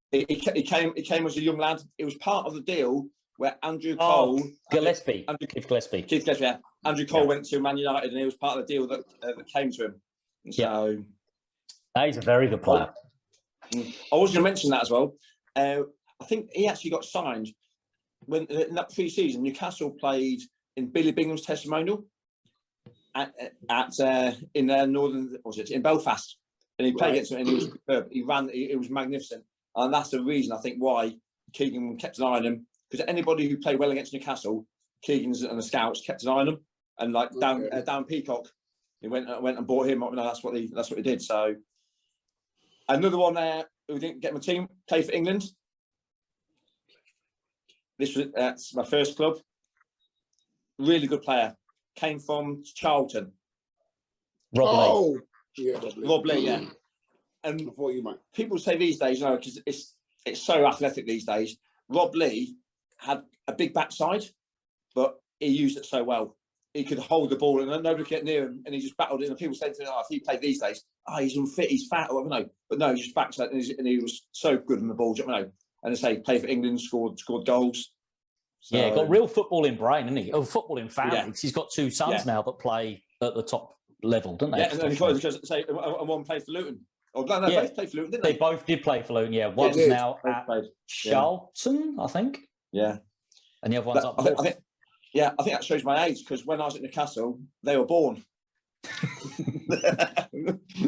he came as a young lad. It was part of the deal where Andrew Cole, Gillespie, Keith Gillespie. Yeah. Andrew Cole went to Man United, and he was part of the deal that came to him. So he's a very good player. I was going to mention that as well. I think he actually got signed when in that pre-season. Newcastle played in Billy Bingham's testimonial in northern, in Belfast. And he played against him, and he was superb. He ran. It was magnificent, and that's the reason I think why Keegan kept an eye on him. Because anybody who played well against Newcastle, Keegan's and the scouts kept an eye on him. And like down Peacock, he went and bought him. No, that's what he did. So another one who didn't get my team, played for England. That's my first club. Really good player. Came from Charlton. Rob Lee. Yeah, Rob Lee, yeah. And before you might. People say these days, because it's so athletic these days. Rob Lee had a big backside, but he used it so well. He could hold the ball, and nobody could get near him, and he just battled it. And people say to me, if he played these days, he's unfit, he's fat, or whatever. No, but no, he just backside, and he was so good on the ball. And I say, played for England, scored goals. So, yeah, got real footballing brain, isn't he? Oh, footballing family. Yeah. He's got two sons now that play at the top level, don't they? Yeah, and one played for Luton. Oh, no, both played for Luton, didn't they? They both did play for Luton, yeah. One's now at Charlton, I think. Yeah. And the other one's up north. Yeah, I think that shows my age because when I was at Newcastle, they were born.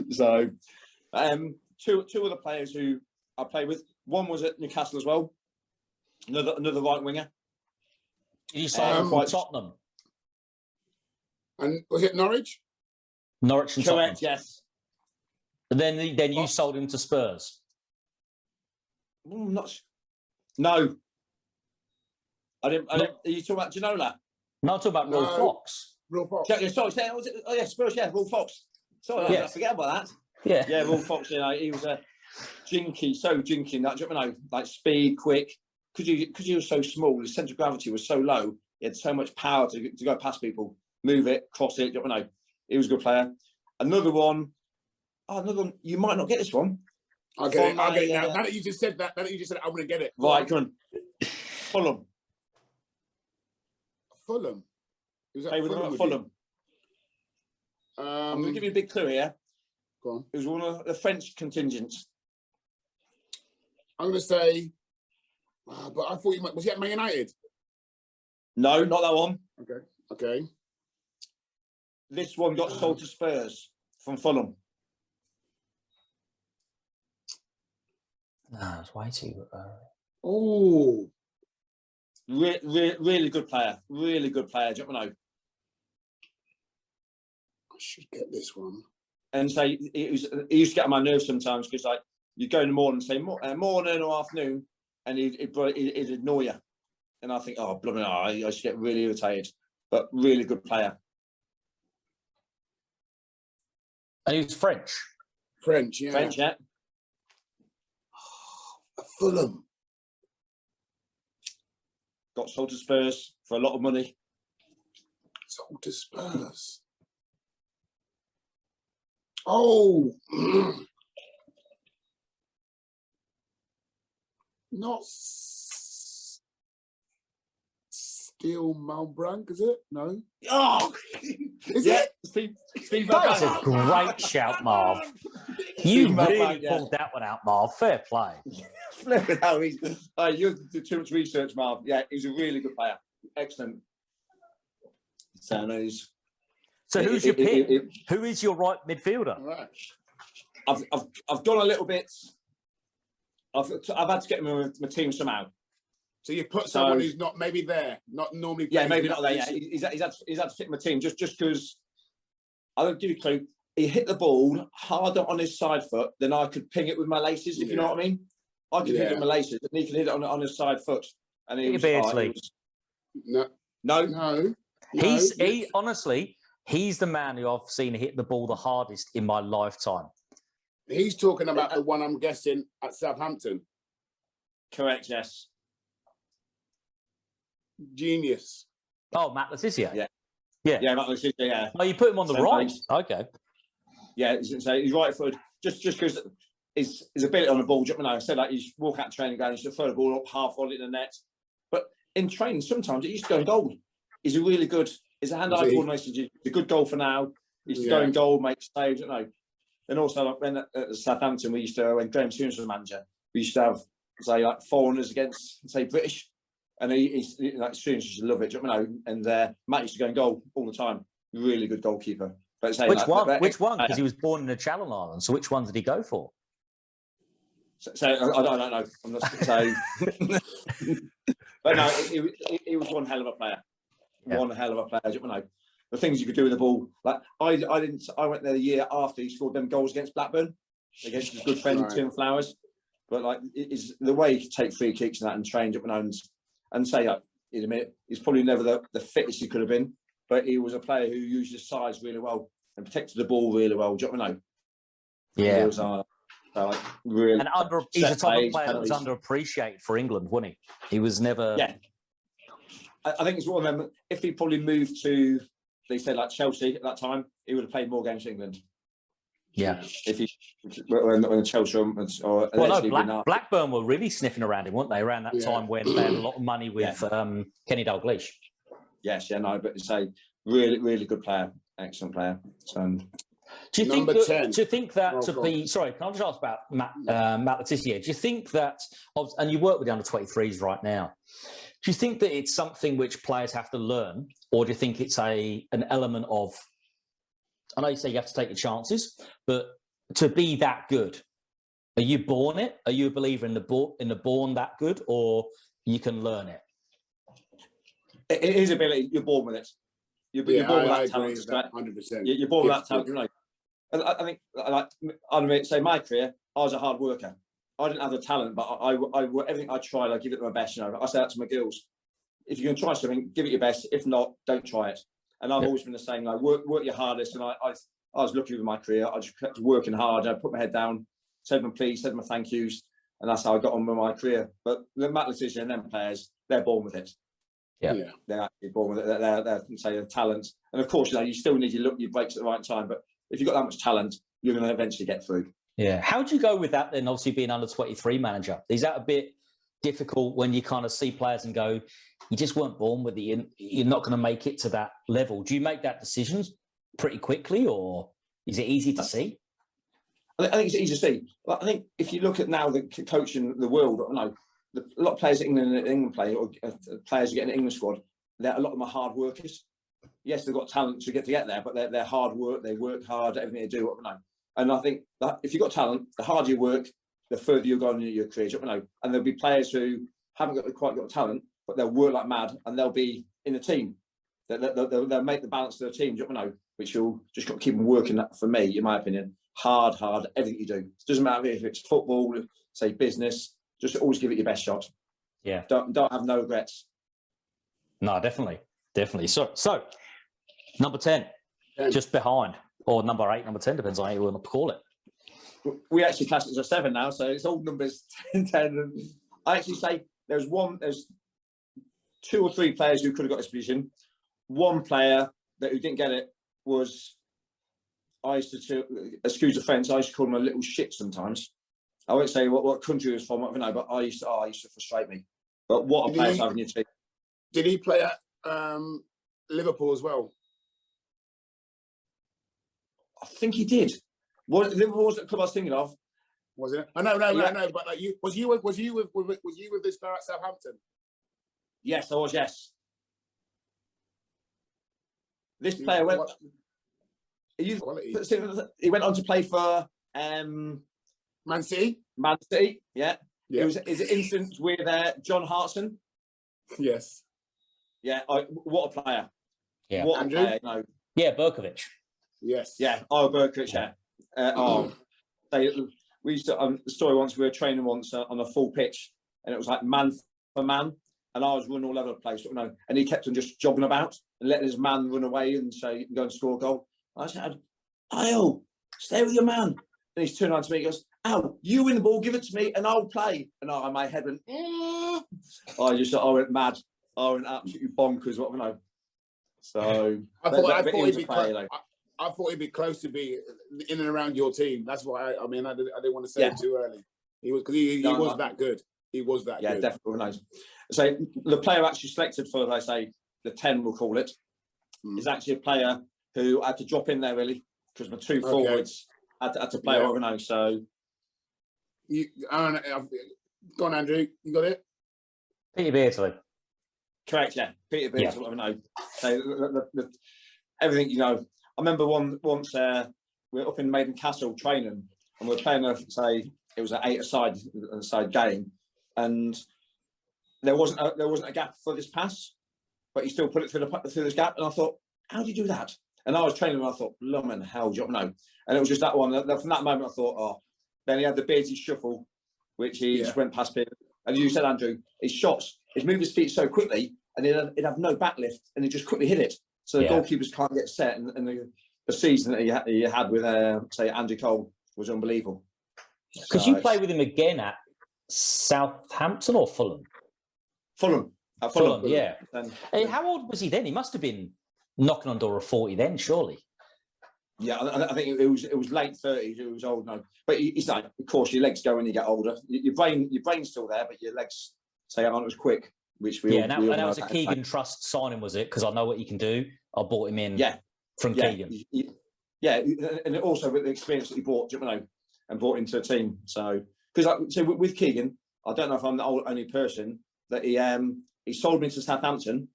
So, two other players who I played with. One was at Newcastle as well. Another right winger. Did you sign him from Tottenham? And was it Norwich? Norwich and Tottenham. Correct. Yes. And then you sold him to Spurs. No. I didn't. Are you talking about Ginola? No, I'm talking about Will Fox. Will Fox. Yeah, sorry, Spurs. Yeah, Will Fox. Sorry, I forget about that. Yeah, Will Fox. You know, he was a jinky, so jinky. That, you know, like speed, quick. Because he was so small, his centre of gravity was so low. He had so much power to go past people, move it, cross it. You know, he was a good player. Another one. You might not get this one. I'll get it. I'll get it now. Now that you just said that, I'm going to get it. Right, come on. Fulham. Fulham. Play with them at Fulham. I'm going to give you a big clue here. Go on. It was one of the French contingents. I'm going to say, but I thought was he at Man United? No, not that one. Okay. This one got sold to Spurs from Fulham. No, it's way too. Oh, really good player. Really good player. Do you know? I should get this one. And say he used to get on my nerves sometimes because like you go in the morning and say morning or afternoon, and he'd ignore you, and I think, oh, blooming, I should get really irritated. But really good player. And he was French. French, yeah. Fulham. Got sold to Spurs for a lot of money. Sold to Spurs. Oh, not Steel Malbranc, is it? No. Oh, is it? Steve That's a great shout, Marv. You really pulled that one out, Marv. Fair play. Flipping out. You did too much research, Marv. Yeah, he's a really good player. Excellent. So who's your pick? Who is your right midfielder? Right. I've gone a little bit. I've had to get him in my team somehow. So you put someone who's not maybe there, not normally. Yeah, maybe not there. Yeah, he's had to fit my team just because. I'll give you a clue. He hit the ball harder on his side foot than I could ping it with my laces. If you know what I mean. I could hit it with my laces, and he can hit it on his side foot. And he was, No. Honestly, he's the man who I've seen hit the ball the hardest in my lifetime. He's talking about the one I'm guessing at Southampton. Correct. Yes. Genius. Oh, Matt Letizia. Yeah, Matt Letizia. Yeah. Oh, you put him on the right. Okay. Yeah, he's right footed. Just because his ability on the ball. I said like he's walk out training ground, he's throw the ball up half volley in the net. But in training, sometimes it used to go in goal. He's a really good. He's a hand-eye coordination. He's a good goal for now. He's to go in goal, make saves. And also, like, when at Southampton, we used to, when Graham Souness was manager, we used to have, say, like foreigners against, say, British. And he's like, Souness used to love it, and Matt used to go in goal all the time. Really good goalkeeper. But say, which one? Because he was born in the Channel Islands. So which one did he go for? So I don't know. I'm not saying. But no, he was one hell of a player. Yeah. One hell of a player. The things you could do with the ball. Like I went there the year after he scored them goals against Blackburn, against his good friend Tim Flowers. But like, it's the way he could take free kicks and that and train and say, like, in a minute, he's probably never the fittest he could have been, but he was a player who used his size really well and protected the ball really well. Do you know what I mean? Yeah. He was like, really. And he's a type of player that was underappreciated for England, wasn't he? He was never. Yeah. I think it's one of them. If he probably moved to, they said, like Chelsea at that time, he would have played more games for England. Yeah. If he when Chelsea or Blackburn were really sniffing around him, weren't they? Around that time when they had a lot of money with Kenny Dalglish. Yes, but it's a really, really good player, excellent player. So, Do you Number think 10. Do you think that Oh, to go be? Sorry, can I just ask about Matt Letizia? Do you think that, and you work with the under-23s right now? Do you think that it's something which players have to learn, or do you think it's an element of? I know you say you have to take your chances, but to be that good, are you born it? Are you a believer in the born that good, or you can learn it? It is ability. You're born with it. You're born with that talent. With that 100%. You're born with that talent, you know. And I think, like, I say, my career, I was a hard worker. I didn't have the talent, but I everything I tried, I give it my best. You know, I say that to my girls: if you're going to try something, give it your best. If not, don't try it. And I've always been the same. Like, work your hardest. And I was lucky with my career. I just kept working hard. I put my head down, said my please, said my thank yous, and that's how I got on with my career. But the Matt Letizia and them players, they're born with it. Yeah, they're actually born with it. They're talent, and of course, you know, you still need your breaks at the right time. But if you've got that much talent, you're going to eventually get through. Yeah. How do you go with that then? Obviously, being under 23 manager, is that a bit difficult when you kind of see players and go, you just weren't born with it, you're not going to make it to that level? Do you make that decision pretty quickly, or is it easy to see? I think it's easy to see. I think if you look at now the coaching the world, I know a lot of players in England play, or players who get in the England squad, a lot of them are hard workers. Yes, they've got talent to get there, but they're hard work. They work hard at everything they do. And I think that if you've got talent, the harder you work, the further you go in your career. And there'll be players who haven't quite got talent, but they'll work like mad, and they'll be in the team. They'll make the balance of the team. Which you'll just got to keep them working. For me, in my opinion, hard, everything you do. It doesn't matter if it's football, say business. Just always give it your best shot. Yeah. Don't have no regrets. No, definitely. So number 10, just behind, or number 8, number 10, depends on how you want to call it. We actually class it as a 7 now, so it's all numbers 10. And I actually say there's 2 or 3 players who could have got this position. One player who didn't get it was, I used to, excuse the French, I used to call him a little shit sometimes. I won't say what country he was from, but I used to frustrate me. But what a player to have in your team. Did he play at Liverpool as well? I think he did. Liverpool was the club I was thinking of. Was it? Oh, no. But like, was you with this player at Southampton? Yes, I was. Yes. This player went. He went on to play for Man City. Man City. Yeah. It was his instance with John Hartson. Yes. Yeah. What a player. Yeah. What Andrew? a player. No. Yeah, Berkovic. Yes. Yeah. Oh, Berkovic. Yeah. We used to the story once. We were training once on a full pitch, and it was like man for man, and I was running all over the place, and he kept on just jogging about and letting his man run away and say you can go and score a goal. I said, "Al, stay with your man." And he's turned around to me. He goes, "Al, you win the ball, give it to me, and I'll play." And my head went. I went mad. I went absolutely bonkers. What I know. So I thought he'd be close to be in and around your team. That's why I didn't want to say it too early. He was that good. He was that good. Yeah, definitely nice. So the player actually selected for, I say, the 10, we'll call it, is actually a player who had to drop in there really because my 2 forwards had to play over now. So, go on, Andrew. You got it. Peter Beardsley. Correct. Yeah, Peter Beardsley. Yeah. I know. So everything I remember once we were up in Newcastle training, and we were playing it was an 8-a-side game, and there wasn't a gap for this pass, but he still put it through this gap, and I thought, how do you do that? And I was training, and I thought, lummin' hell, do you know? And it was just that one. From that moment, I thought, oh. Then he had the Beardsley shuffle, which he just went past Peter. And you said, Andrew, his shots, he'd move his feet so quickly, and he'd have no backlift, and he just quickly hit it. So the goalkeepers can't get set, and the season that he had with, say, Andy Cole was unbelievable. Because you play with him again at Southampton or Fulham? Fulham. Fulham, yeah. Hey, how old was he then? He must have been knocking on door of 40 then, surely. Yeah, I think it was late 30s. It was old now, but he's like, of course, your legs go when you get older. Your brain's still there, but your legs aren't as quick. Which that was a Keegan Trust signing, was it? Because I know what he can do. I bought him in. From Keegan. yeah, and also with the experience that he brought, you know, and brought into the team. So, because so with Keegan, I don't know if I'm the only person that he sold me to Southampton,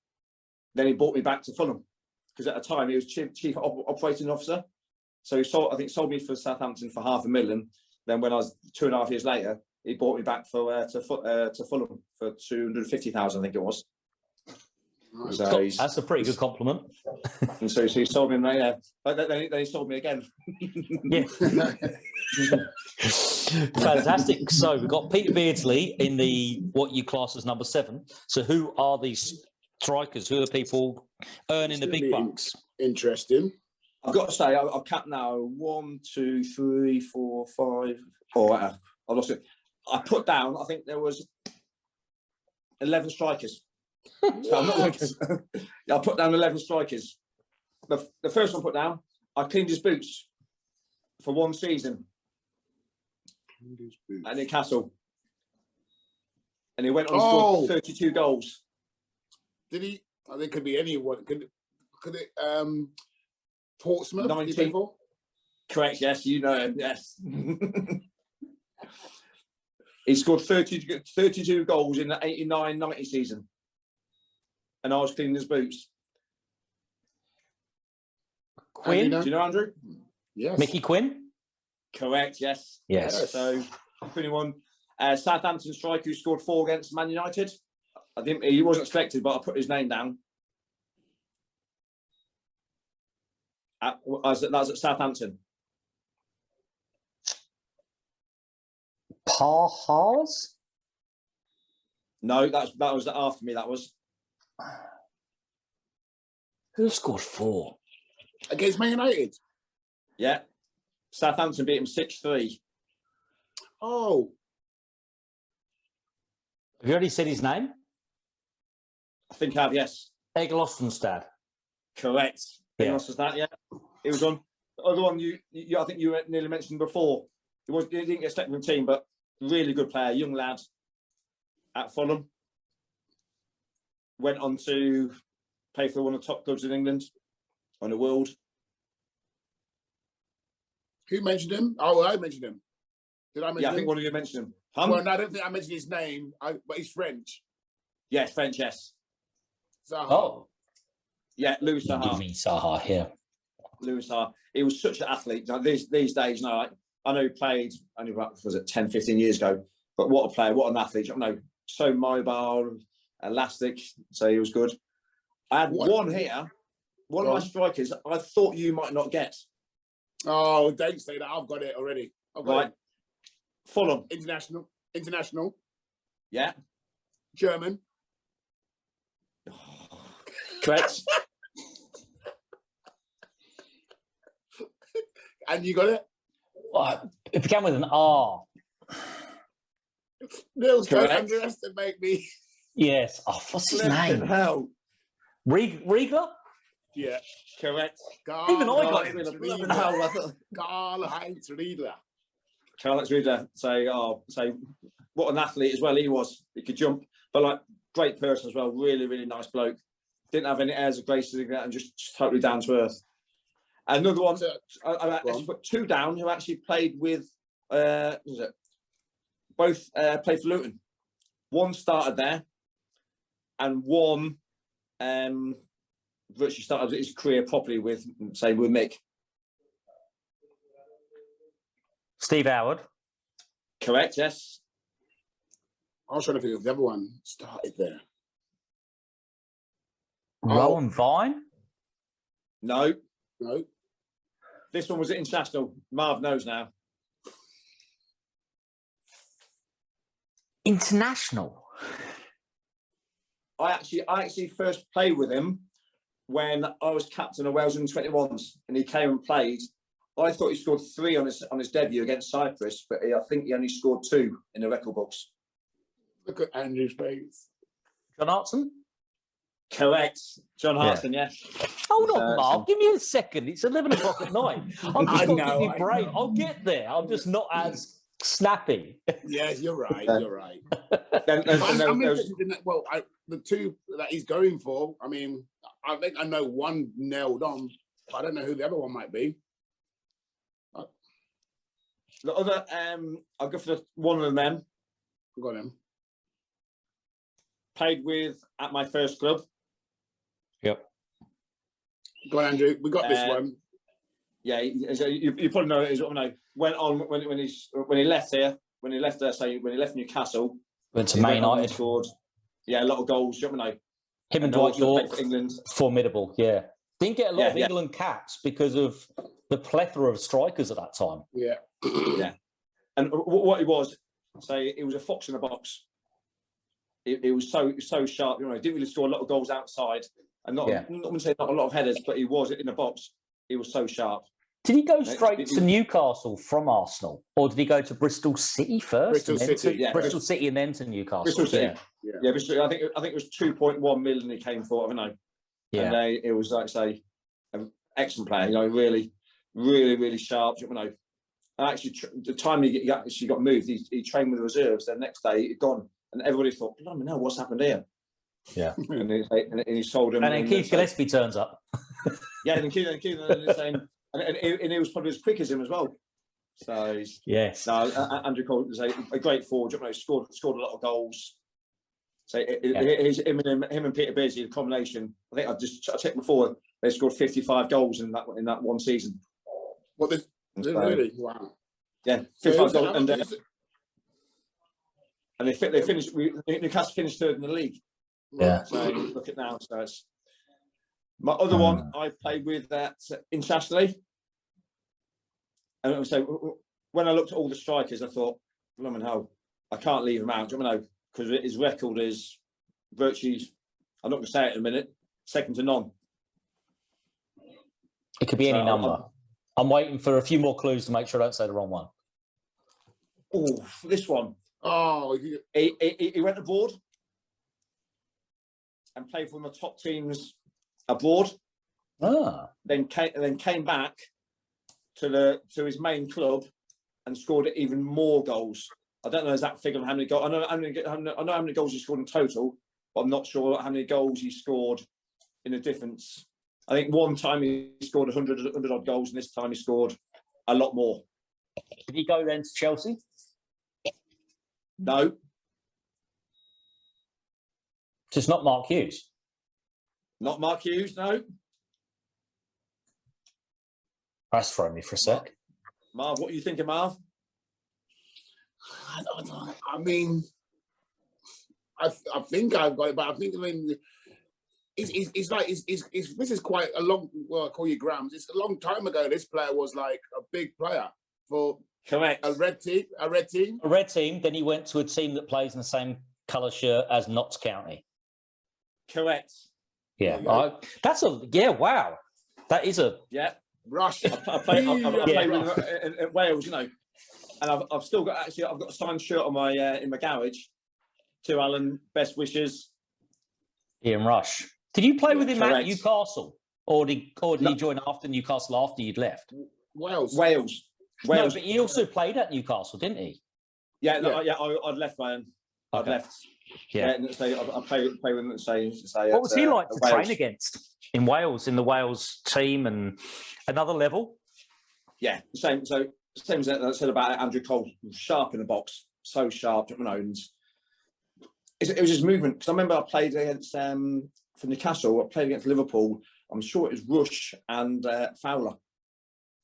then he brought me back to Fulham because at the time he was chief operating officer. So he sold me for Southampton for £500,000. Then when I was 2.5 years later, he brought me back to Fulham for 250,000, I think it was. So that's a pretty good compliment. And so he sold me, yeah. But then he sold me again. Yeah. Fantastic. So we've got Peter Beardsley in the what you class as number 7. So who are these strikers? Who are the people earning the big bucks? Interesting. I've got to say, I've capped now 1, 2, 3, 4, 5. Oh, I lost it. I put down, I think there was 11 strikers. So I'm not going to. I put down 11 strikers. The first one I put down, I cleaned his boots for 1 season at Newcastle, and he went on to score 32 goals. Did he? I think it could be anyone. Could it? Portsmouth. 19. Correct. Yes, you know him. Yes. He scored 32 goals in the 89-90 season. And I was cleaning his boots. Quinn? Do you know Andrew? Yes. Mickey Quinn? Correct, yes. Yes. So, 21. Southampton striker who scored 4 against Man United. I think he wasn't selected, but I put his name down. That was at Southampton. Pahars? No, that was after me. That was. Who scored 4? Against Man United? Yeah. Southampton beat him 6-3. Oh. Have you already said his name? I think I have, yes. Eglostenstad. Correct. Yeah. Was that, yeah. It was on. The other one you I think you nearly mentioned before. He didn't get selected in the team, but really good player, young lad at Fulham. Went on to play for one of the top clubs in England, on the world. Who mentioned him? Oh, I mentioned him. Did I mention him? Yeah, I think one of you mentioned him. Well, no, I don't think I mentioned his name, but he's French. Yes, French, yes. Zaha. Oh. Yeah, Louis You Zaha. mean Zaha here. Louis Zaha. He was such an athlete. Like these days, no, I know he played only, was it 10, 15 years ago, but what a player, what an athlete. I know, so mobile, elastic, so he was good. I had one here, one of my strikers I thought you might not get. Oh, don't say that. I've got it already. I've got it. Fulham. International. Yeah. German. Correct. And you got it? It began with an R. Nils, don't underestimate me. Yes. Oh, what's his name? Hell. Riegler? Yeah. Correct. Even I got it. Karl-Heinz Riedler. Karl-Heinz Riedler. So what an athlete as well he was. He could jump, but like great person as well. Really, really nice bloke. Didn't have any airs of grace and just totally down to earth. Another one, I actually put 2 down who actually played with, what was it? Both played for Luton. One started there, and one virtually started his career properly with Mick. Steve Howard. Correct, yes. I was trying to think of the other one started there. Rowan Vine? No. No. This one was international. Marv knows now. International? I actually first played with him when I was captain of Wales U23s, and he came and played. I thought he scored 3 on his debut against Cyprus, but I think he only scored 2 in the record books. Look at Andrew's face. John Hartson? Correct. John Hartson, yes. Hold on, Mark. Give me a second. It's 11 o'clock at night. I'm just got to give me a break. I'll get there. I'm just not as snappy. Yeah, you're right. You're right. Well, the 2 that he's going for, I mean, I think I know one nailed on, but I don't know who the other one might be. The other, I'll go for one of them. Got him. Played with at my first club. Yep. Go on, Andrew. We got this one. Yeah, you probably know it. Went on when he left here. When he left Newcastle, Went to Man United. Scored, a lot of goals. You know. Him and Dwight York, for England. Formidable. Yeah, didn't get a lot of England caps because of the plethora of strikers at that time. Yeah, yeah. And what he was, he was a fox in the box. It was so sharp. You know, he didn't really score a lot of goals outside, and not going to say not a lot of headers, but he was in the box. He was so sharp. Did he go straight to Newcastle from Arsenal, or did he go to Bristol City first? Bristol City and then to Newcastle. Bristol City. Yeah. Bristol, I think it was 2.1 million he came for. I don't know. Yeah. And it was an excellent player. You know, really, really, really sharp. You know, and actually, the time he got moved, he trained with the reserves. Then next day, he'd gone, and everybody thought, "I don't know what's happened here." Yeah. and he sold him. And then Keith Gillespie turns up. Yeah, and Keith and he was probably as quick as him as well. So yes, Andrew Cole was a great forward. You know, scored a lot of goals. So him and Peter Beardsley, the combination. I think I checked before. They scored 55 goals in that one season. What really? Wow. Yeah, 55 goals, and they finished. Newcastle finished third in the league. Yeah. So look at now. So it's my other one. I played with that internationally, and so when I looked at all the strikers, I thought, "Blimey hell, I can't leave him out." You know, because his record is virtually. I'm not going to say it in a minute. Second to none. It could be any number. I'm waiting for a few more clues to make sure I don't say the wrong one. Oh, this one. Oh, he went abroad and played for one of the top teams abroad. Then came back to his main club and scored even more goals. I don't know the exact figure of how many goals. I know how many goals he scored in total, but I'm not sure how many goals he scored in the difference. I think one time he scored 100 odd goals, and this time he scored a lot more. Did he go then to Chelsea? No. So it's not Mark Hughes? Not Mark Hughes, no. That's thrown me for a sec. Marv, what are you thinking, Marv? I mean, I think I've got it, but it's like this is quite a long. Well, I call you Grams. It's a long time ago. This player was like a big player for correct a red team. A red team. Then he went to a team that plays in the same colour shirt as Notts County. Correct. Yeah, wow, that is a Rush. I played with at Wales, you know, and I've still got I've got a signed shirt on my in my garage. To Alan, best wishes. Ian Rush. Did you play with him correct. at Newcastle, or did he join after Newcastle after you'd left? Wales. No, but he also played at Newcastle, didn't he? Yeah, I'd left, man. I'd left. Yeah, I play with him. What was he like to train against in Wales, in the Wales team, and another level? Yeah, same. So same as I said about Andrew Cole, sharp in the box, so sharp. You know, and it was his movement. Because I remember I played against for Newcastle. I played against Liverpool. I'm sure it was Rush and Fowler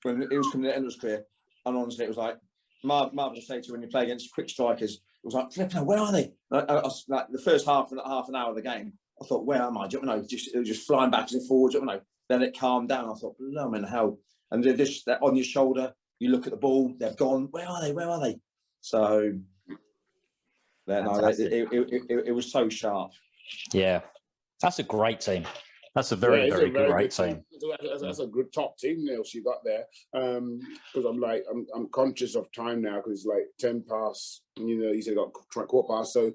when he was coming to the end of his career. And honestly, it was like Marv will say to you when you play against quick strikers, it was like, flipping, where are they? Like the first half an hour of the game, I thought, where am I? Do you know? It was just flying backwards and forwards. You know, then it calmed down. I thought, blimey hell! And they're just on your shoulder. You look at the ball, they've gone. Where are they? Where are they? So, it was so sharp. Yeah, that's a great team. That's a very great team. That's a good top team, Niels, you got there. Because I'm conscious of time now because it's like 10 past. You know, you said got quarter past. So,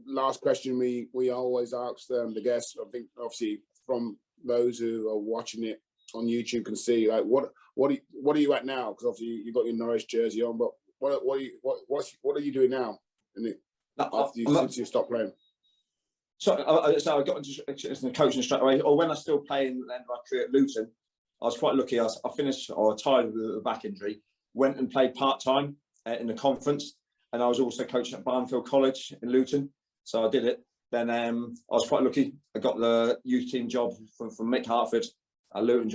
last question we always ask the guests. I think obviously from those who are watching it on YouTube can see like what are you at now? Because obviously you got your Norwich jersey on, but what are you doing now? Since you stopped playing. So I got into the coaching straight away. Or when I was still playing the end of my career at Luton, I was quite lucky. I finished or tied with a back injury, went and played part-time in the conference, and I was also coaching at Barnfield College in Luton, so I did it. Then I was quite lucky. I got the youth team job from Mick Hartford at Luton.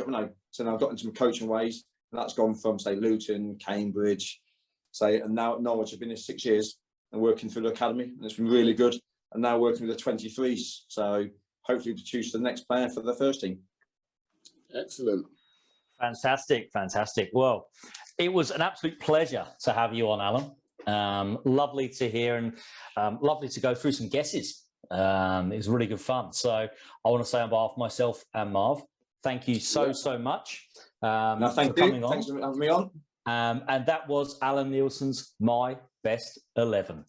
So now I've got into my coaching ways, and that's gone from, say, Luton, Cambridge, and now at Norwich. I've been here 6 years and working through the academy, and it's been really good. And now working with the 23s, so hopefully to choose the next player for the first team. Excellent. Fantastic, fantastic. Well, it was an absolute pleasure to have you on, Alan. Lovely to hear, and lovely to go through some guesses. It was really good fun. So I want to say on behalf of myself and Marv, thank you so much Thank for you. coming on. Thanks for having me on. And that was Alan Nielson's My Best 11.